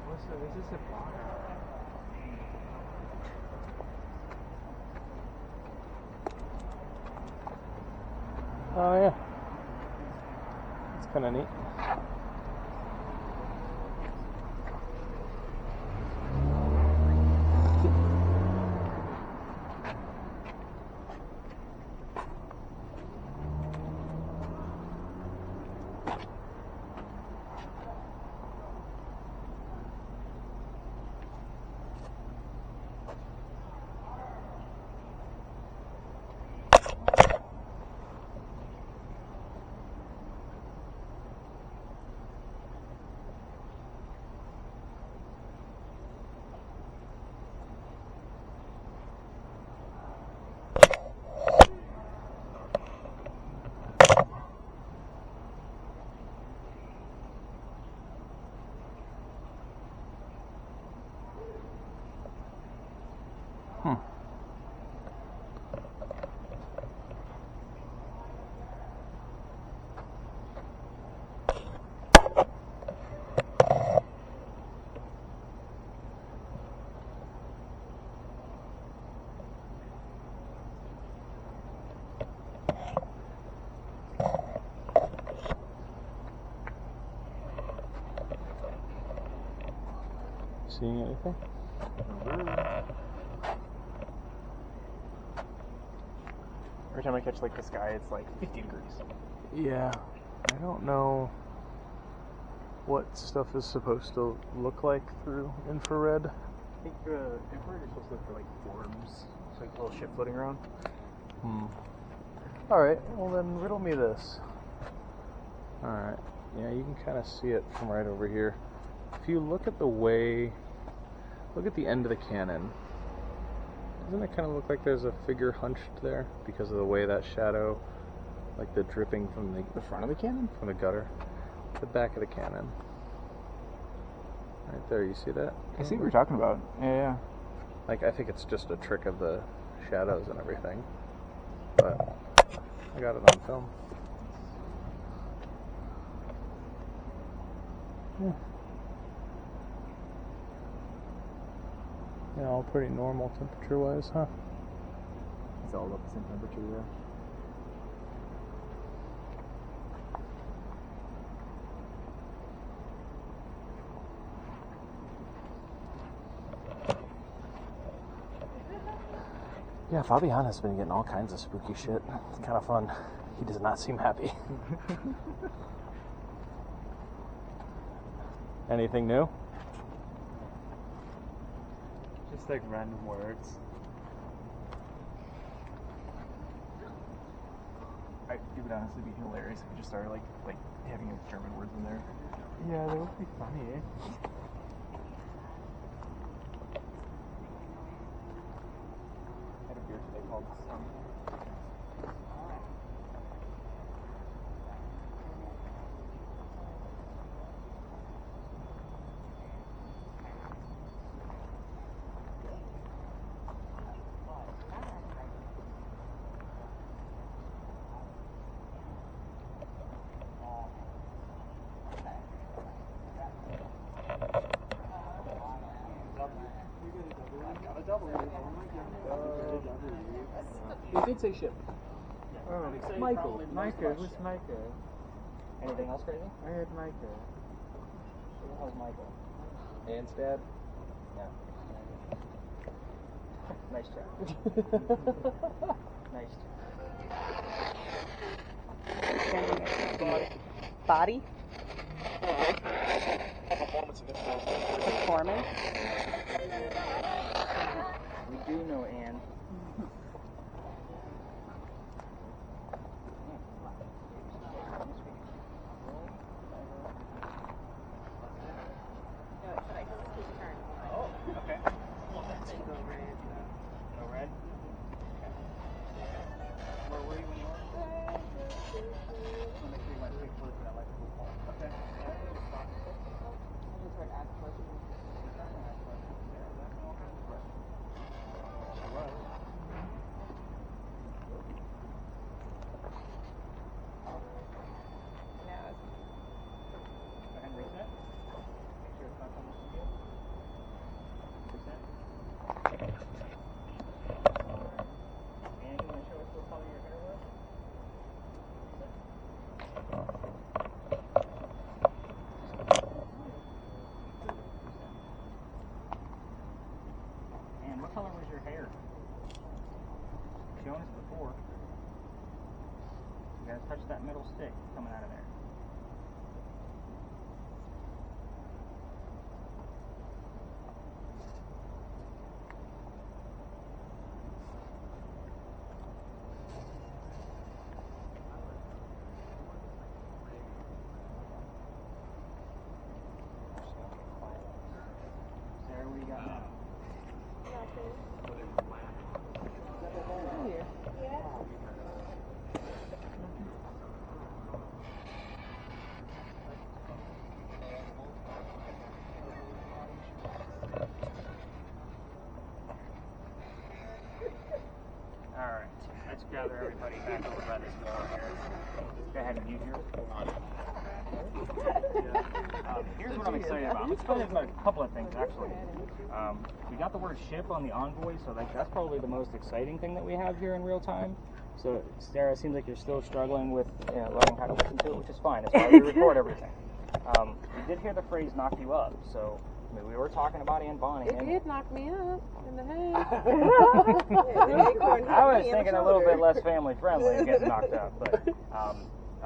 What's this? Is this a bar? Oh yeah. It's kind of neat. Seeing anything? Every time I catch like the sky, it's like 50 degrees. Yeah. I don't know what stuff is supposed to look like through infrared. I think the infrared is supposed to look for like forms. It's like a little ship floating around. Alright, well then riddle me this. Alright. Yeah, you can kind of see it from right over here. If you look at the way... Look at the end of the cannon. Doesn't it kind of look like there's a figure hunched there? Because of the way that shadow, like the dripping from the front of the cannon? From the gutter. The back of the cannon. Right there, you see that? I see what you're talking about. Yeah. Like, I think it's just a trick of the shadows and everything. But I got it on film. Yeah. Yeah, all pretty normal temperature-wise, huh? It's all about the same temperature, yeah. Yeah, Fabiana's been getting all kinds of spooky shit. It's kind of fun. He does not seem happy. Anything new? Just like random words. It would honestly be hilarious if we just started like having German words in there. Yeah, that would be funny, eh? I had a beer today called He did say ship. Oh, Michael. Micah, who's Micah? Anything else crazy? I heard Micah. Who the hell's Michael? And stab. Yeah. Nice try. Nice try. Body? Performance in this Performance? We do know Anne. back over by this wall here. Go ahead and mute yours. Here's what I'm excited about. I'm excited about a couple of things, actually. We got the word ship on the Envoy, so that's probably the most exciting thing that we have here in real time. So, Sarah, it seems like you're still struggling with learning how to listen to it, which is fine. That's why we record everything. We did hear the phrase knock you up, so I mean, we were talking about Anne Bonny. It did knock me up in the head. I was thinking a little bit less family friendly of getting knocked up, but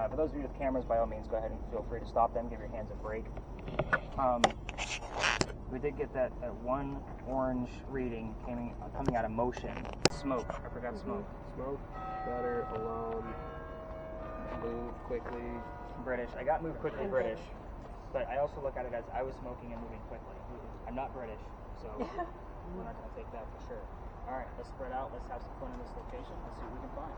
for those of you with cameras, by all means, go ahead and feel free to stop them, give your hands a break. We did get that one orange reading coming out of motion. Smoke. I forgot smoke. Smoke, better, alone, move quickly. British. I got move quickly British, but I also look at it as I was smoking and moving quickly. I'm not British, so we're not going to take that for sure. All right, let's spread out. Let's have some fun in this location. Let's see what we can find.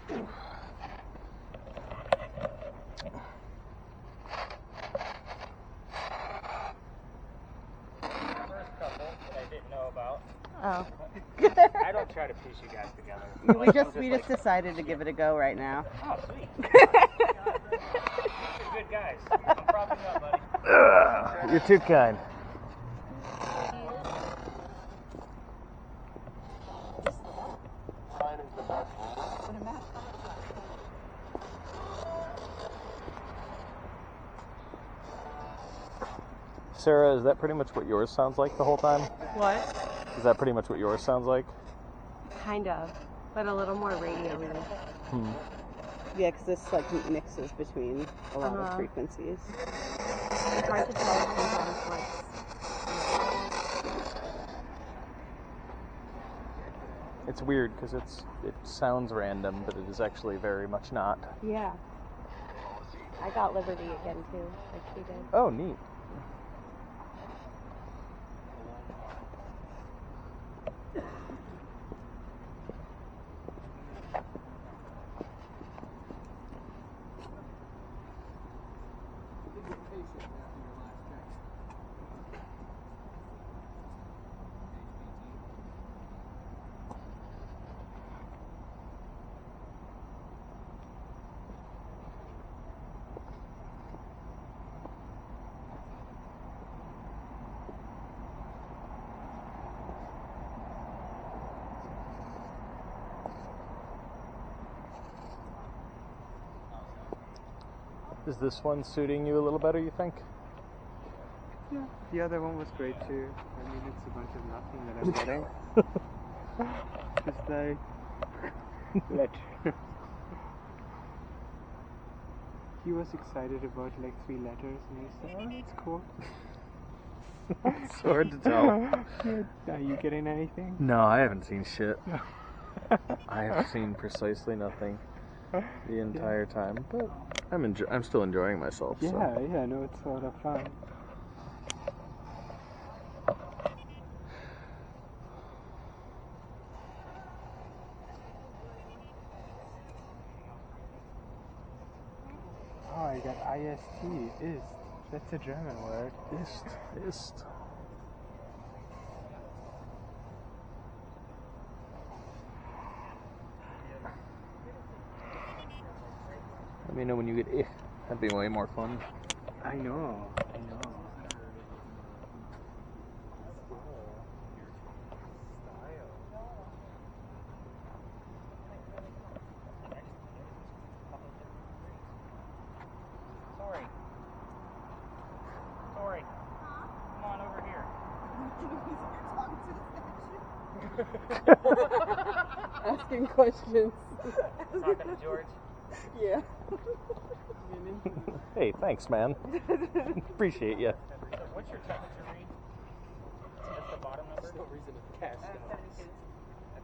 First couple that I didn't know about. Oh. I don't try to piece you guys together. We just decided to give it a go right now. Oh, sweet. You're good guys. I'm propping you up, buddy. You're too kind. Sarah, is that pretty much what yours sounds like the whole time? What? Is that pretty much what yours sounds like? Kind of, but a little more radio-y. Yeah, because this like mixes between a lot of frequencies. It's hard to tell sometimes what's... It's weird because it sounds random, but it is actually very much not. Yeah. I got Liberty again, too, like she did. Oh, neat. Is this one suiting you a little better, you think? Yeah, the other one was great too. I mean, it's a bunch of nothing that I'm getting. Just like letter. He was excited about like 3 letters, and he said, "Oh, that's cool." It's hard to tell. Are you getting anything? No, I haven't seen shit. I have seen precisely nothing the entire time, but I'm still enjoying myself. Yeah, so. yeah, no, it's a lot of fun. Oh, I got IST, ist. That's a German word. Ist. Let me know when you get eh. That'd be way more fun. I know. Tori, come on over here. Asking questions. Talking to George. Yeah. Hey, thanks, man. Appreciate you. So what's your temperature read? That's the bottom number? There's no reason to cast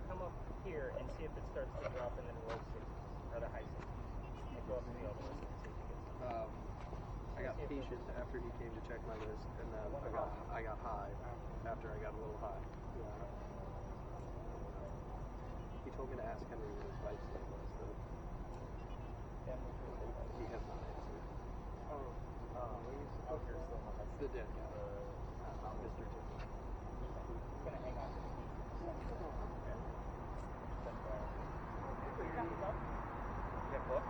Come up here and see if it starts to drop in the low 60s or the high 60s. And go up to the other list and see if it gets I got patient after he came to check my list, and then I got high after I got a little high. Yeah. He told me to ask Henry what his wife's name was, though. He has not answered. It's the dead guy. Mr. Tiffany. He's going to hang on to it. You got the book? You got a book?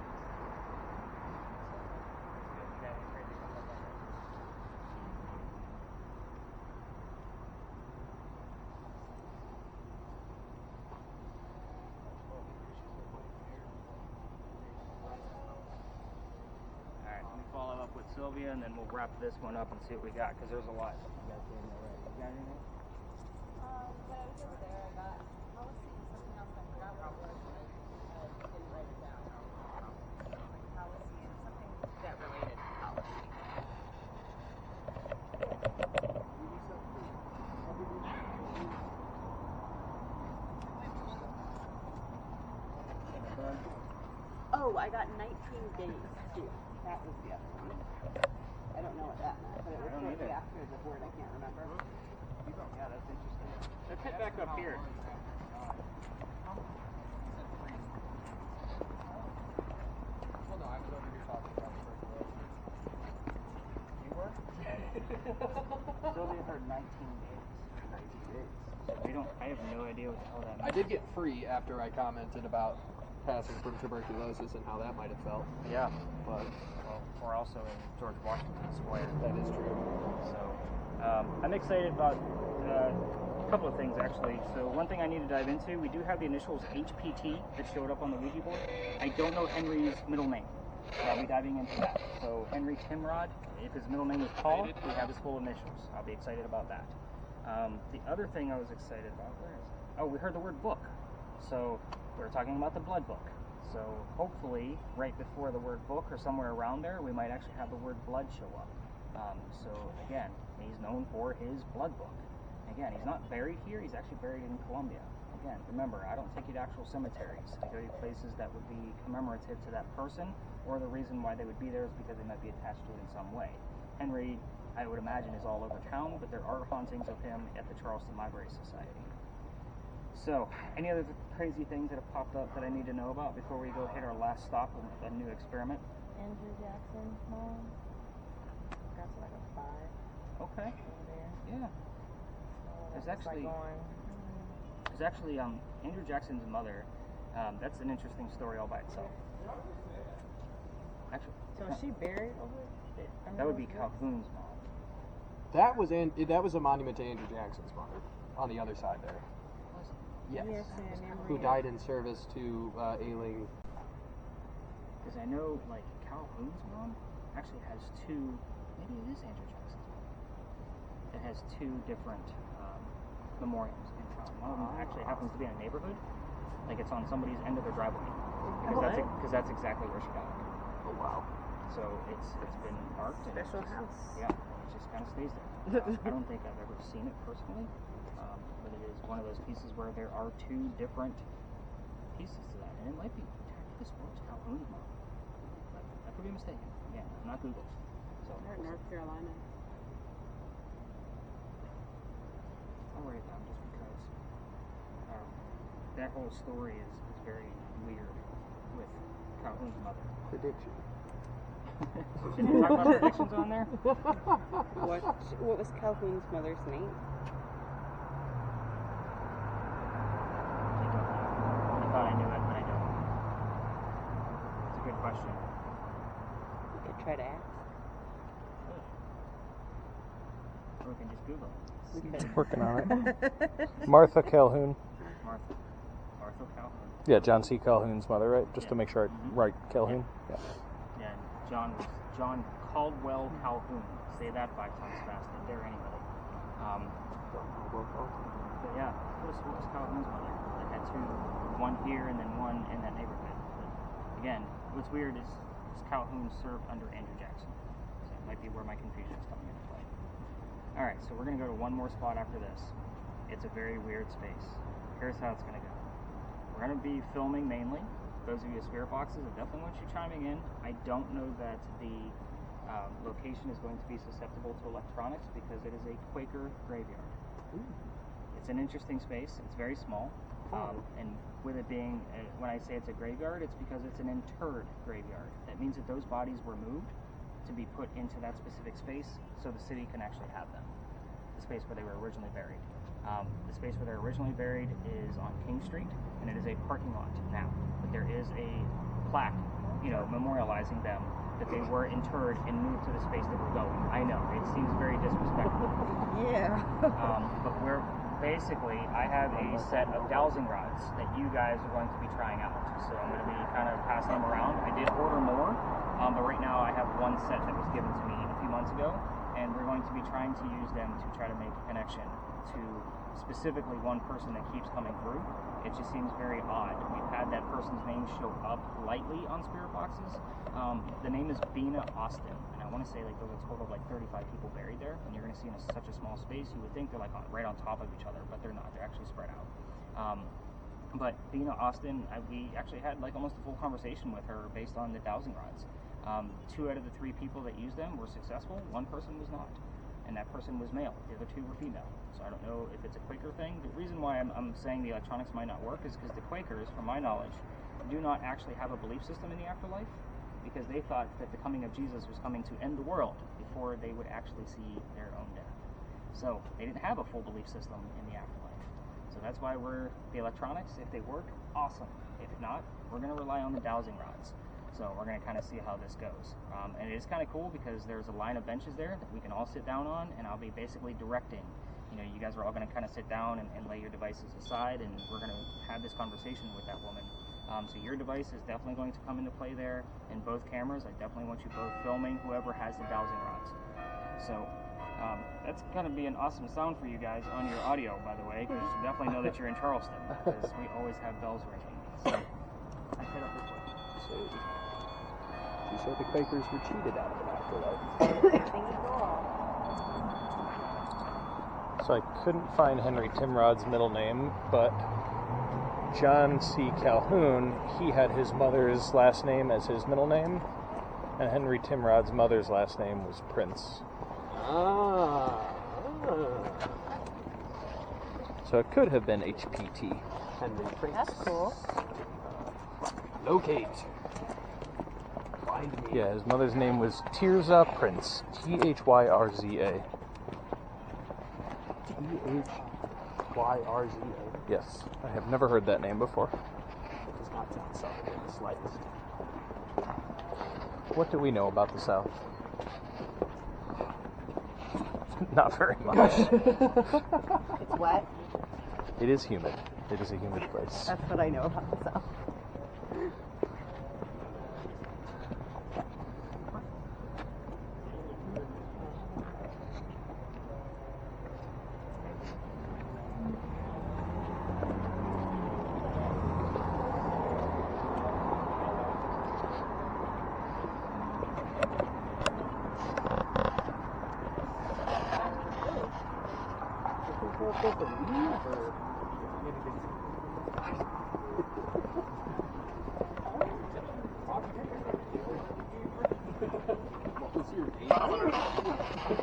Follow up with Sylvia, and then we'll wrap this one up and see what we got, because there's a lot. You got anything? When I was over there, I got policy and something else. I forgot what it was. I didn't write it down. Policy and something that related to policy. Oh, I got 19 days too. That was the other one. I don't know what that meant, but it was shortly after the word I can't remember. Yeah, that's interesting. Let's head back up here. for 19 days. 19 days. So we don't. I have no idea what the hell that means. I did get free after I commented about passing from tuberculosis and how that might have felt. Yeah. But Well, we're also in George Washington Square. that is true. So I'm excited about a couple of things actually. So one thing I need to dive into, we do have the initials HPT that showed up on the Ouija board. I don't know Henry's middle name. So I'll be diving into that. So Henry Timrod, if his middle name is Paul, we have his full initials. I'll be excited about that. The other thing I was excited about, where is it? Oh, we heard the word book. So we were talking about the blood book. So hopefully, right before the word book or somewhere around there, we might actually have the word blood show up. So again, he's known for his blood book. Again, he's not buried here, he's actually buried in Colombia. Again, remember, I don't take you to actual cemeteries. I go to places that would be commemorative to that person, or the reason why they would be there is because they might be attached to it in some way. Henry, I would imagine, is all over town, but there are hauntings of him at the Charleston Library Society. So, any other crazy things that have popped up that I need to know about before we go hit our last stop of a new experiment? Andrew Jackson's mom. Got to like a 5 Okay. over there. Yeah. So There's that's actually- like going. There's actually Andrew Jackson's mother. That's an interesting story all by itself. Actually, So is she buried over there? that would be Calhoun's mom. That was a monument to Andrew Jackson's mother on the other side there. Yes. Yes, and Who died in service to ailing. Because I know, like, Calhoun's mom actually has two. Maybe it is Andrew Jackson's mom. It has two different memorials in town. One of them actually happens to be in a neighborhood, like it's on somebody's end of their driveway, because that's exactly where she died. Oh wow. So it's been marked. And Special it's just, house. Yeah, it just kind of stays there. I don't think I've ever seen it personally, but it is one of those pieces where there are two different pieces to that, and it might be technically supposed to Calhoun's mom, but I could be mistaken. Again, I'm not Google. So North Carolina. I'll write it down just because that whole story is very weird with Calhoun's mother. Prediction. Did you talk about predictions on there? What was Calhoun's mother's name? I don't know. I thought I knew it, but I don't. It's a good question. You could try to ask. Or we can just Google it. We could. Working on it. Martha Calhoun. Martha Calhoun. Yeah, John C. Calhoun's mother, right? Just to Yeah. make sure right, Calhoun. Yeah. Yeah, John Caldwell Calhoun. Say that 5 times fast. There anyway. But yeah, what was Calhoun's mother? That had two, one here and then one in that neighborhood. But again, what's weird is Calhoun served under Andrew Jackson. So it might be where my confusion is coming into play. Alright, so we're going to go to one more spot after this. It's a very weird space. Here's how it's going to go. We're going to be filming mainly. Those of you with spirit boxes, I definitely want you chiming in. I don't know that the location is going to be susceptible to electronics because it is a Quaker graveyard. It's an interesting space. It's very small. And with it being, when I say it's a graveyard, it's because it's an interred graveyard. That means that those bodies were moved to be put into that specific space so the city can actually have them. The space where they were originally buried. The space where they're originally buried is on King Street, and it is a parking lot now. But there is a plaque, memorializing them, that they were interred and moved to the space that we're going. I know, it seems very disrespectful. Yeah. But basically, I have a set of dowsing rods that you guys are going to be trying out. So I'm going to be kind of passing them around. I did order more, but right now I have one set that was given to me a few months ago, and we're going to be trying to use them to try to make a connection to specifically one person that keeps coming through. It just seems very odd. We've had that person's name show up lightly on spirit boxes. The name is Bina Austin, and I want to say there's a total of 35 people buried there, and you're going to see in such a small space, you would think they're right on top of each other, but they're not. They're actually spread out. But Bina Austin, we actually had almost a full conversation with her based on the dowsing rods. 2 out of the 3 people that used them were successful. 1 person was not. And that person was male. The other 2 were female. So I don't know if it's a Quaker thing. The reason why I'm saying the electronics might not work is because the Quakers, from my knowledge, do not actually have a belief system in the afterlife, because they thought that the coming of Jesus was coming to end the world before they would actually see their own death. So they didn't have a full belief system in the afterlife. So that's why the electronics, if they work, awesome. If not, we're going to rely on the dowsing rods. So we're going to kind of see how this goes. And it is kind of cool because there's a line of benches there that we can all sit down on, and I'll be basically directing. You guys are all going to kind of sit down and lay your devices aside, and we're going to have this conversation with that woman. So your device is definitely going to come into play there in both cameras. I definitely want you both filming whoever has the dowsing rods. So that's going to be an awesome sound for you guys on your audio, by the way, because you definitely know that you're in Charleston, because we always have bells ringing. So I head up this way. So, she said the Quakers were cheated out of an afterlife. So I couldn't find Henry Timrod's middle name, but John C. Calhoun, he had his mother's last name as his middle name, and Henry Timrod's mother's last name was Prince. So it could have been HPT. Henry Prince. That's cool. Locate. Find me. Yeah, his mother's name was Tirza Prince. ThyRza. ThyRza. Yes, I have never heard that name before. It does not sound Southern in the slightest. What do we know about the South? Not very much. It's wet. It is humid. It is a humid place. That's what I know about the South.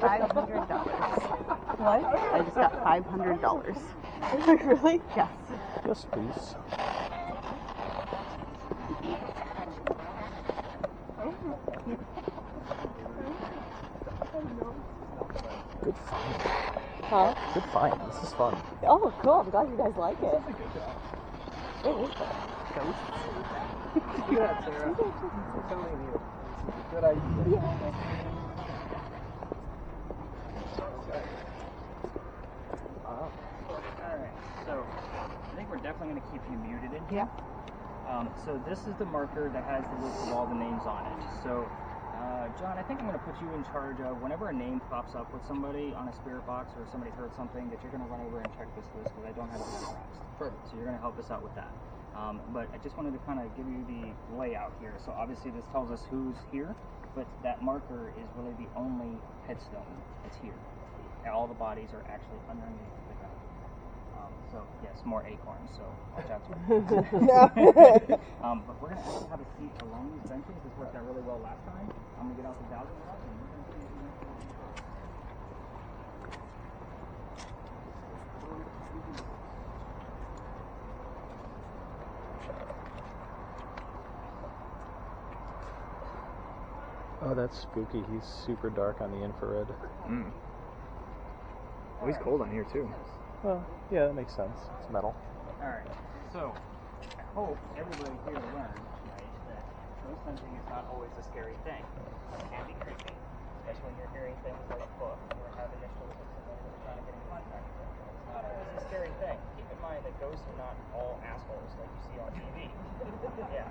$500. What? I just got $500. Really? Yes. Yes, please. Good find. Huh? Good find. This is fun. Oh, cool. I'm glad you guys like it. It is fun. Look at that, Sarah. I'm telling you. It's a good idea. Alright, so I think we're definitely going to keep you muted in here. Yeah. So this is the marker that has the list of all the names on it. So, John, I think I'm going to put you in charge of whenever a name pops up with somebody on a spirit box or somebody heard something, that you're going to run over and check this list because I don't have it memorized. Perfect. So you're going to help us out with that. But I just wanted to kind of give you the layout here. So obviously this tells us who's here, but that marker is really the only headstone that's here. All the bodies are actually underneath the ground. So yes, more acorns, so watch out for it. But we're going to actually have a seat along these benches. This worked out really well last time. I'm going to get out the dowsing rod and we're going to see if we can. Oh, that's spooky. He's super dark on the infrared. Oh, he's cold on here too. Well, yeah, that makes sense. It's metal. Alright, so I hope everybody here learned, right, that ghost hunting is not always a scary thing. It can be creepy, especially when you're hearing things like book or have initials of somebody that you're trying to get in contact with. It's not always a scary thing. Keep in mind that ghosts are not all assholes like you see on TV. Yeah.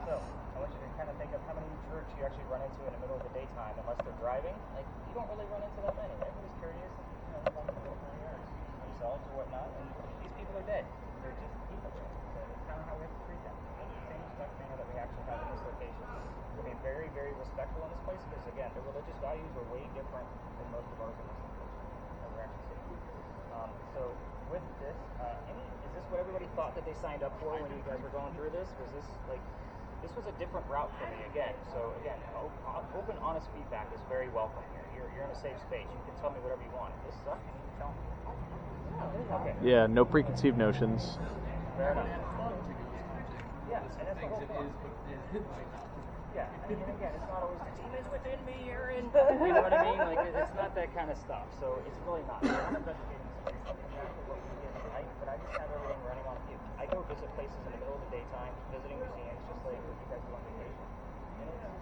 So I want you to kind of think of how many jerks you actually run into in the middle of the daytime, unless they're driving. Like, you don't really run into that many. Everybody's curious and, want to go for yours themselves or whatnot, and these people are dead. They're just people. So that's kind of how we have to treat them. That's the same respect manner that we actually have in this location. We're being very, very respectful in this place because, again, the religious values are way different than most of ours in this location that we're actually seeing. So with this, is this what everybody thought that they signed up for when you guys were going through this? Was this like, this was a different route for me again. So again, open, honest feedback is very welcome here. You're in a safe space. You can tell me whatever you want. If this sucks, you can tell me. Okay. Yeah, no preconceived notions. Fair enough. Yeah, and that's the whole point. Yeah, I mean, again, it's not always the demons within me, Aaron. You know what I mean? Like, it's not that kind of stuff. So it's really not. I'm investigating exactly what we did tonight, but I just have everything running on mute. I go visit places in the middle of the daytime, visiting museums, just like what you guys do on vacation. And it's just,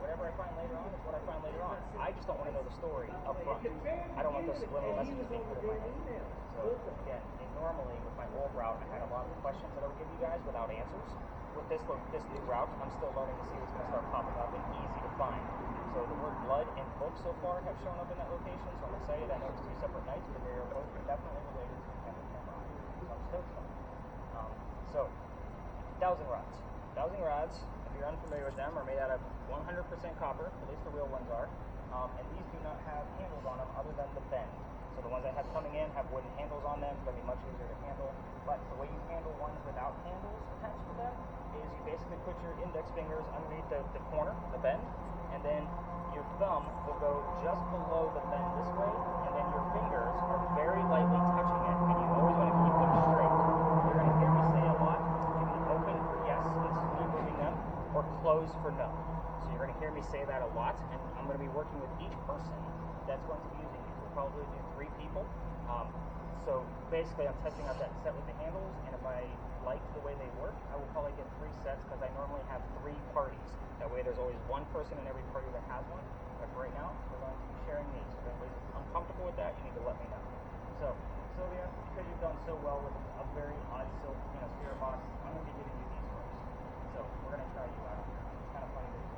whatever I find later on is what I find later on. I just don't want to know the story up front. I don't want those subliminal messages being put in my head. So again, normally with my old route, I had a lot of questions that I would give you guys without answers. With this new route, I'm still learning to see what's going to start popping up and easy to find. So the word blood and book so far have shown up in that location, so I'm excited. I know it's 2 separate nights, but they are both definitely related to the Campbell camera. So I'm stoked on it. So, dowsing rods. Dowsing rods, if you're unfamiliar with them, are made out of 100% copper, at least the real ones are. And these do not have handles on them other than the bend. So the ones I have coming in have wooden handles on them. It's going to be much easier to handle. But the way you handle ones without handles attached to them is you basically put your index fingers underneath the corner, the bend, and then your thumb will go just below the bend this way, and then your fingers are very lightly touching it, and you always want to keep them straight. You're going to hear me say a lot, you can open for yes, this is me moving them, or close for no. So you're going to hear me say that a lot, and I'm going to be working with each person that's going to be using these. We'll probably do 3 people. So basically I'm testing out that set with the handles, and if I like the way they work, I will probably get 3 sets because I normally have 3 parties. That way there's always one person in every party that has one. But for right now, we're going to be sharing these. If anybody's uncomfortable with that, you need to let me know. So, Sylvia, because you've done so well with a very odd silk, spirit box, I'm going to be giving you these first. So we're going to try you out. It's kind of funny to do.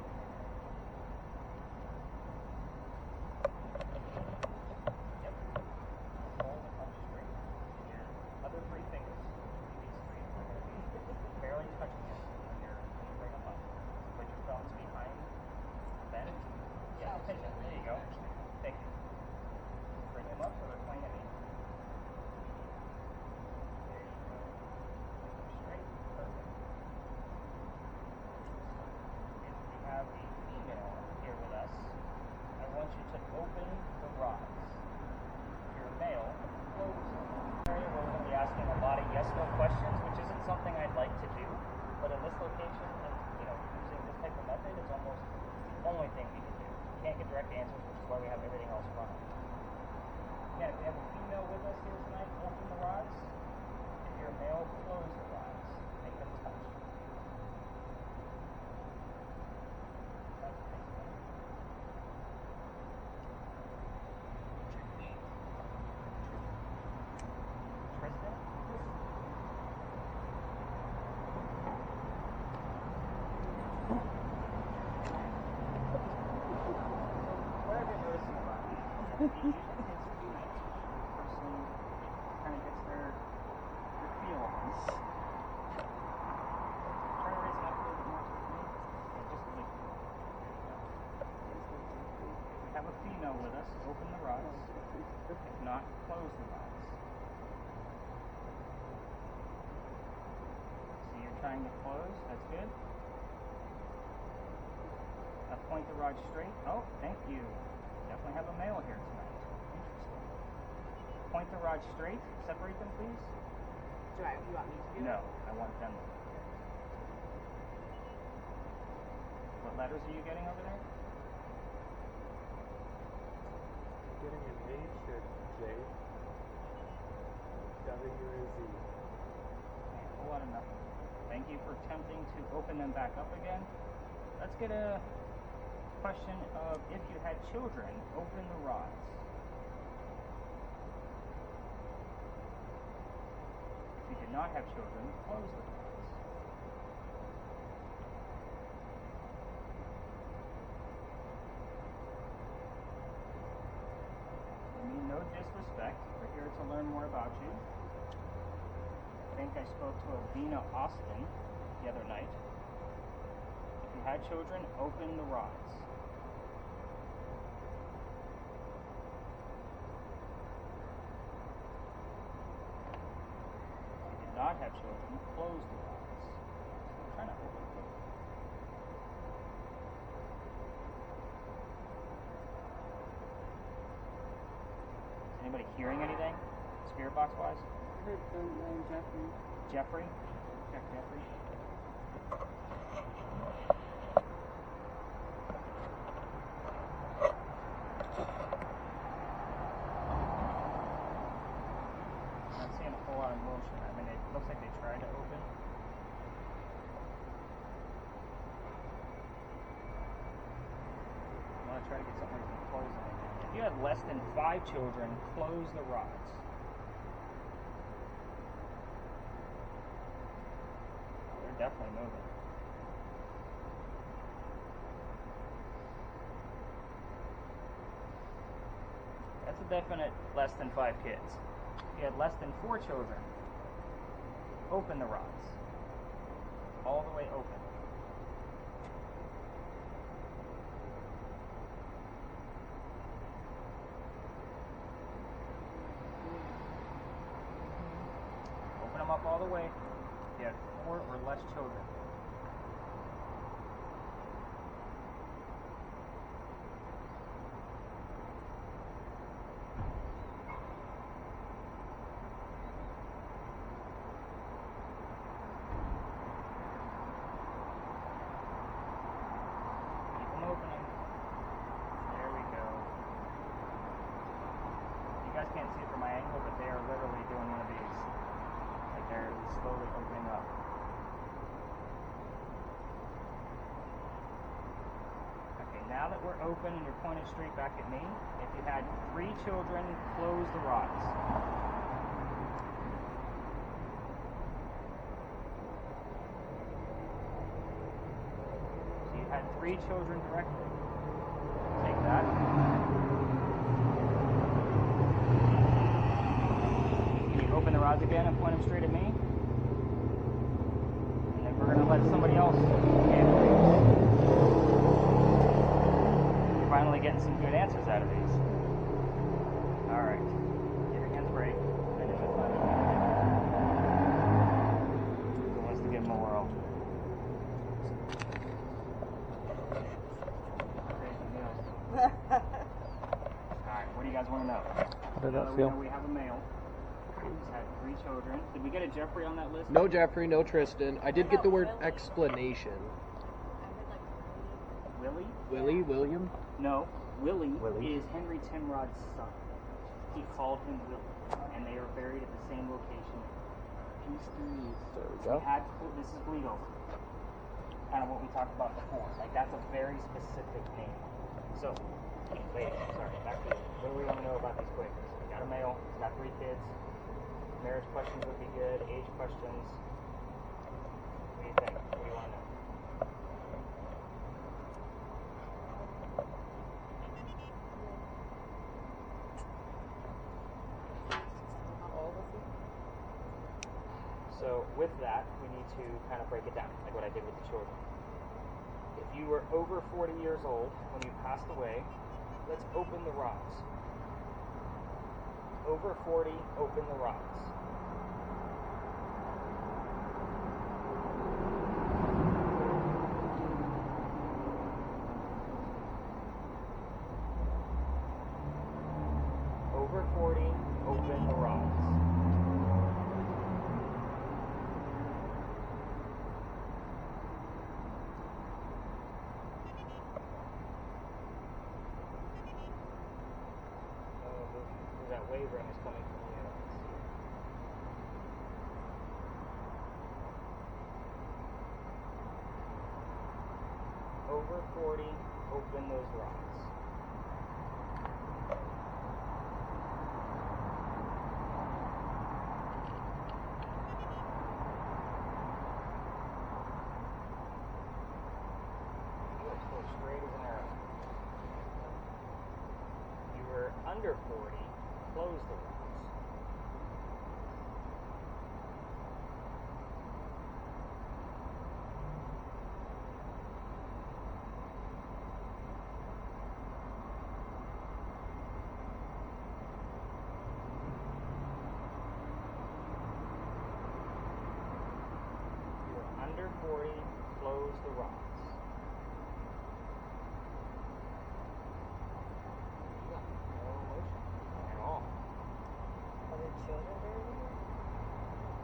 With us, open the rods. If not, close the rods. So you're trying to close, that's good. Now point the rod straight. Oh, thank you. Definitely have a male here tonight. Interesting. Point the rod straight. Separate them, please. You want me to do No, it? I want them. What letters are you getting over there? Getting an H or J, W or Z. Okay, a whole lot of nothing. Thank you for attempting to open them back up again. Let's get a question of if you had children, open the rods. If you did not have children, close the rods. No disrespect, we're here to learn more about you. I think I spoke to Avina Austin the other night. If you had children, open the rods. If you did not have children, close the rods. I'm trying to open them. Anybody hearing anything? Spirit box wise? I heard Jeffrey. Jeffrey? Check Jeffrey. try to get something from closing. If you have less than 5 children, close the rods. Oh, they're definitely moving. That's a definite less than 5 kids. If you had less than 4 children, open the rods. All the way open. Open them up all the way. If you have 4 or less children. Can't see it from my angle, but they are literally doing one of these. Like they're slowly opening up. Okay, now that we're open and you're pointed straight back at me, if you had 3 children, close the rods. So you had 3 children directly. Take that. Open the rods again and point them straight at me. And then we're going to let somebody else handle these. You're finally getting some good answers out of these. Alright. Give your hands a break. And then let's let it Who wants to give them a whirl? Alright, what do you guys want to know? How did that We feel? know we have a male. He's had 3 children. Did we get a Jeffrey on that list? No Jeffrey, no Tristan. I did get the word explanation. Willie? Willie? William? No. Willie is Henry Timrod's son. He called him Willie. And they are buried at the same location. There we go. This is bleed over. Kind of what we talked about before. Like, that's a very specific name. So, wait, sorry, back to you. What do we want to know about these Quakers? We got a male, he's got 3 kids. Marriage questions would be good. Age questions. What do you think? What do you want to know? So with that, we need to kind of break it down, like what I did with the children. If you were over 40 years old when you passed away, let's open the rods. Over 40, open the rods. Over 40, open the rods. That wave run is coming from you. Over 40, open those rods. You are still straight as an arrow. You were under 40. Close the rods. You're under 40, close the rods. No motion at all. Are there children there anymore?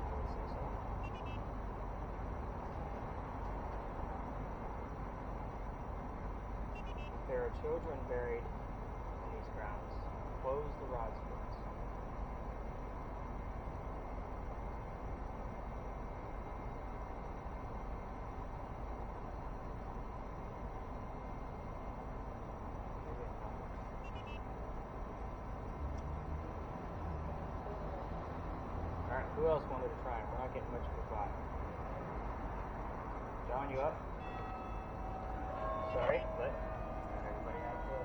I would say so. If there are children buried in these grounds, close the rods for us. Give your Who else wanted to try? We're not getting much of a vibe. John, you up? Sorry, what? Not everybody has to.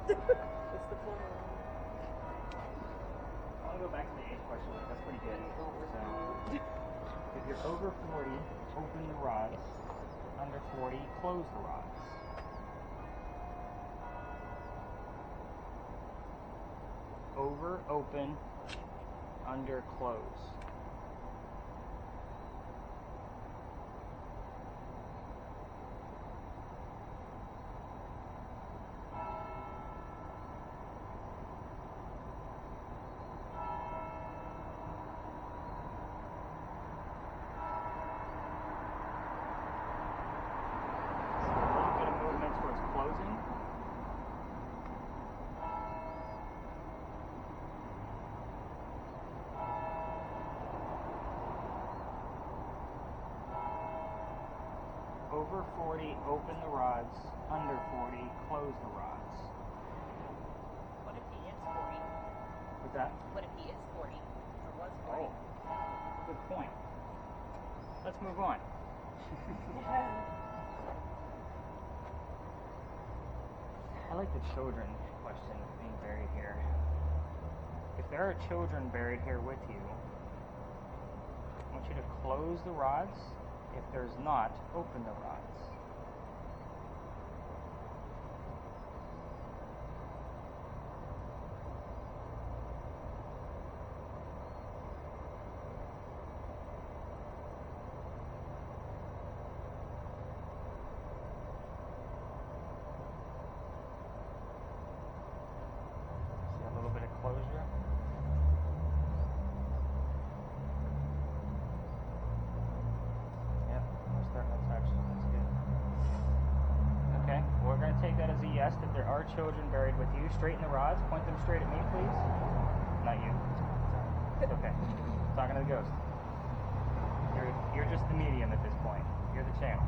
It's the fun one. I want to go back to the age question. That's pretty good. So, if you're over 40, open the rods. Under 40, close the rods. Over, open, under, close. Over 40, open the rods. Under 40, close the rods. What if he is 40? What's that? What if he is 40? Or was 40? Oh, good point. Let's move on. I like the children question being buried here. If there are children buried here with you, I want you to close the rods. If there's not, open the rods. See a little bit of closure? Yep, we're starting to touch, so that's good. Okay, we're going to take that as a yes, that there are children buried with you. Straighten the rods, point them straight at me, please. Not you. Okay, talking to the ghost. You're just the medium at this point. You're the channel.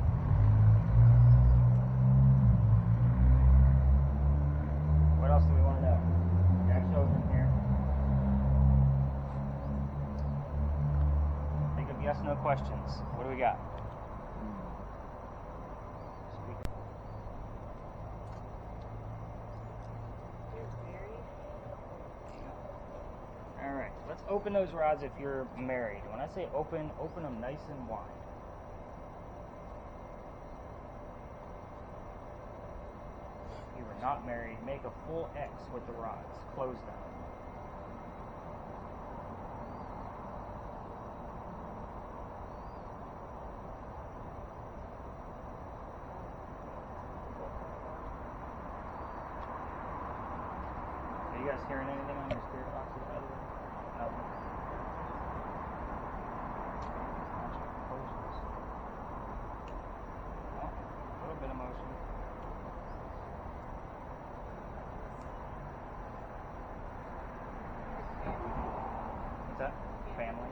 What else do we want to know? We got children here. Think of yes, no questions. What do we got? Speak. Alright, let's open those rods if you're married. When I say open, open them nice and wide. If you are not married, make a full X with the rods. Close them. Are you guys hearing anything on your spirit boxes, by the way? Nothing. Oh, a little bit of motion. What's that? Family.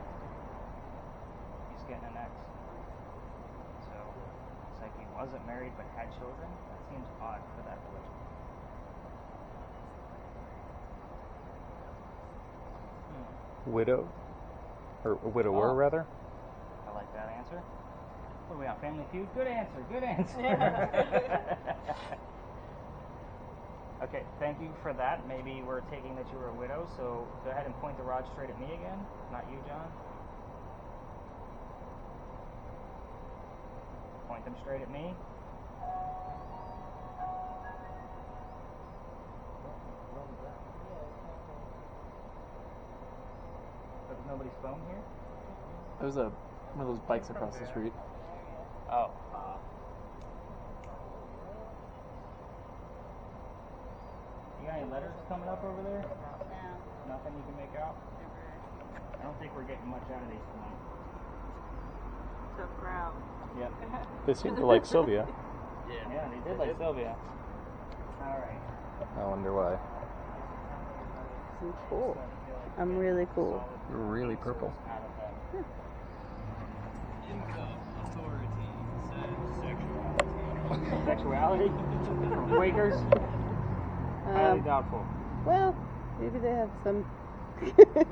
He's getting an X. So, it's like he wasn't married but had children. That seems odd for that religion. Widow? Or widower, Oh. rather? I like that answer. What are we on? Family Feud? Good answer. Good answer. Okay, thank you for that. Maybe we're taking that you were a widow, so go ahead and point the rod straight at me again. Not you, John. Point them straight at me. There's nobody's phone here? There's one of those bikes across the street. Oh. You got any letters coming up over there? No. Nothing you can make out? I don't think we're getting much out of these tonight. Tough crowd. Yep. They seem to like Sylvia. Yeah, they did like Sylvia. Alright. I wonder why. I'm cool. I'm really cool. You're really purple. Out of them. Sexuality? From Quakers? Highly doubtful. Well, maybe they have some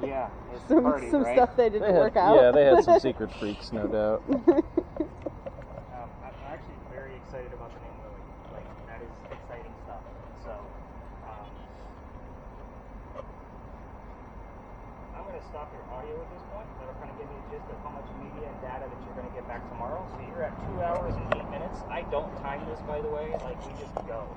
Yeah, it's some party, some right? stuff that didn't They had, work out. yeah, they had some secret freaks, no doubt. I'm actually very excited about the name Lily. Like, that is exciting stuff. And so, I'm going to stop your audio at this point. That'll kind of give you a gist of how much media and data that you're going to get back tomorrow. So you're at 2 hours and 8 minutes. I don't time this, by the way. Like, we just go.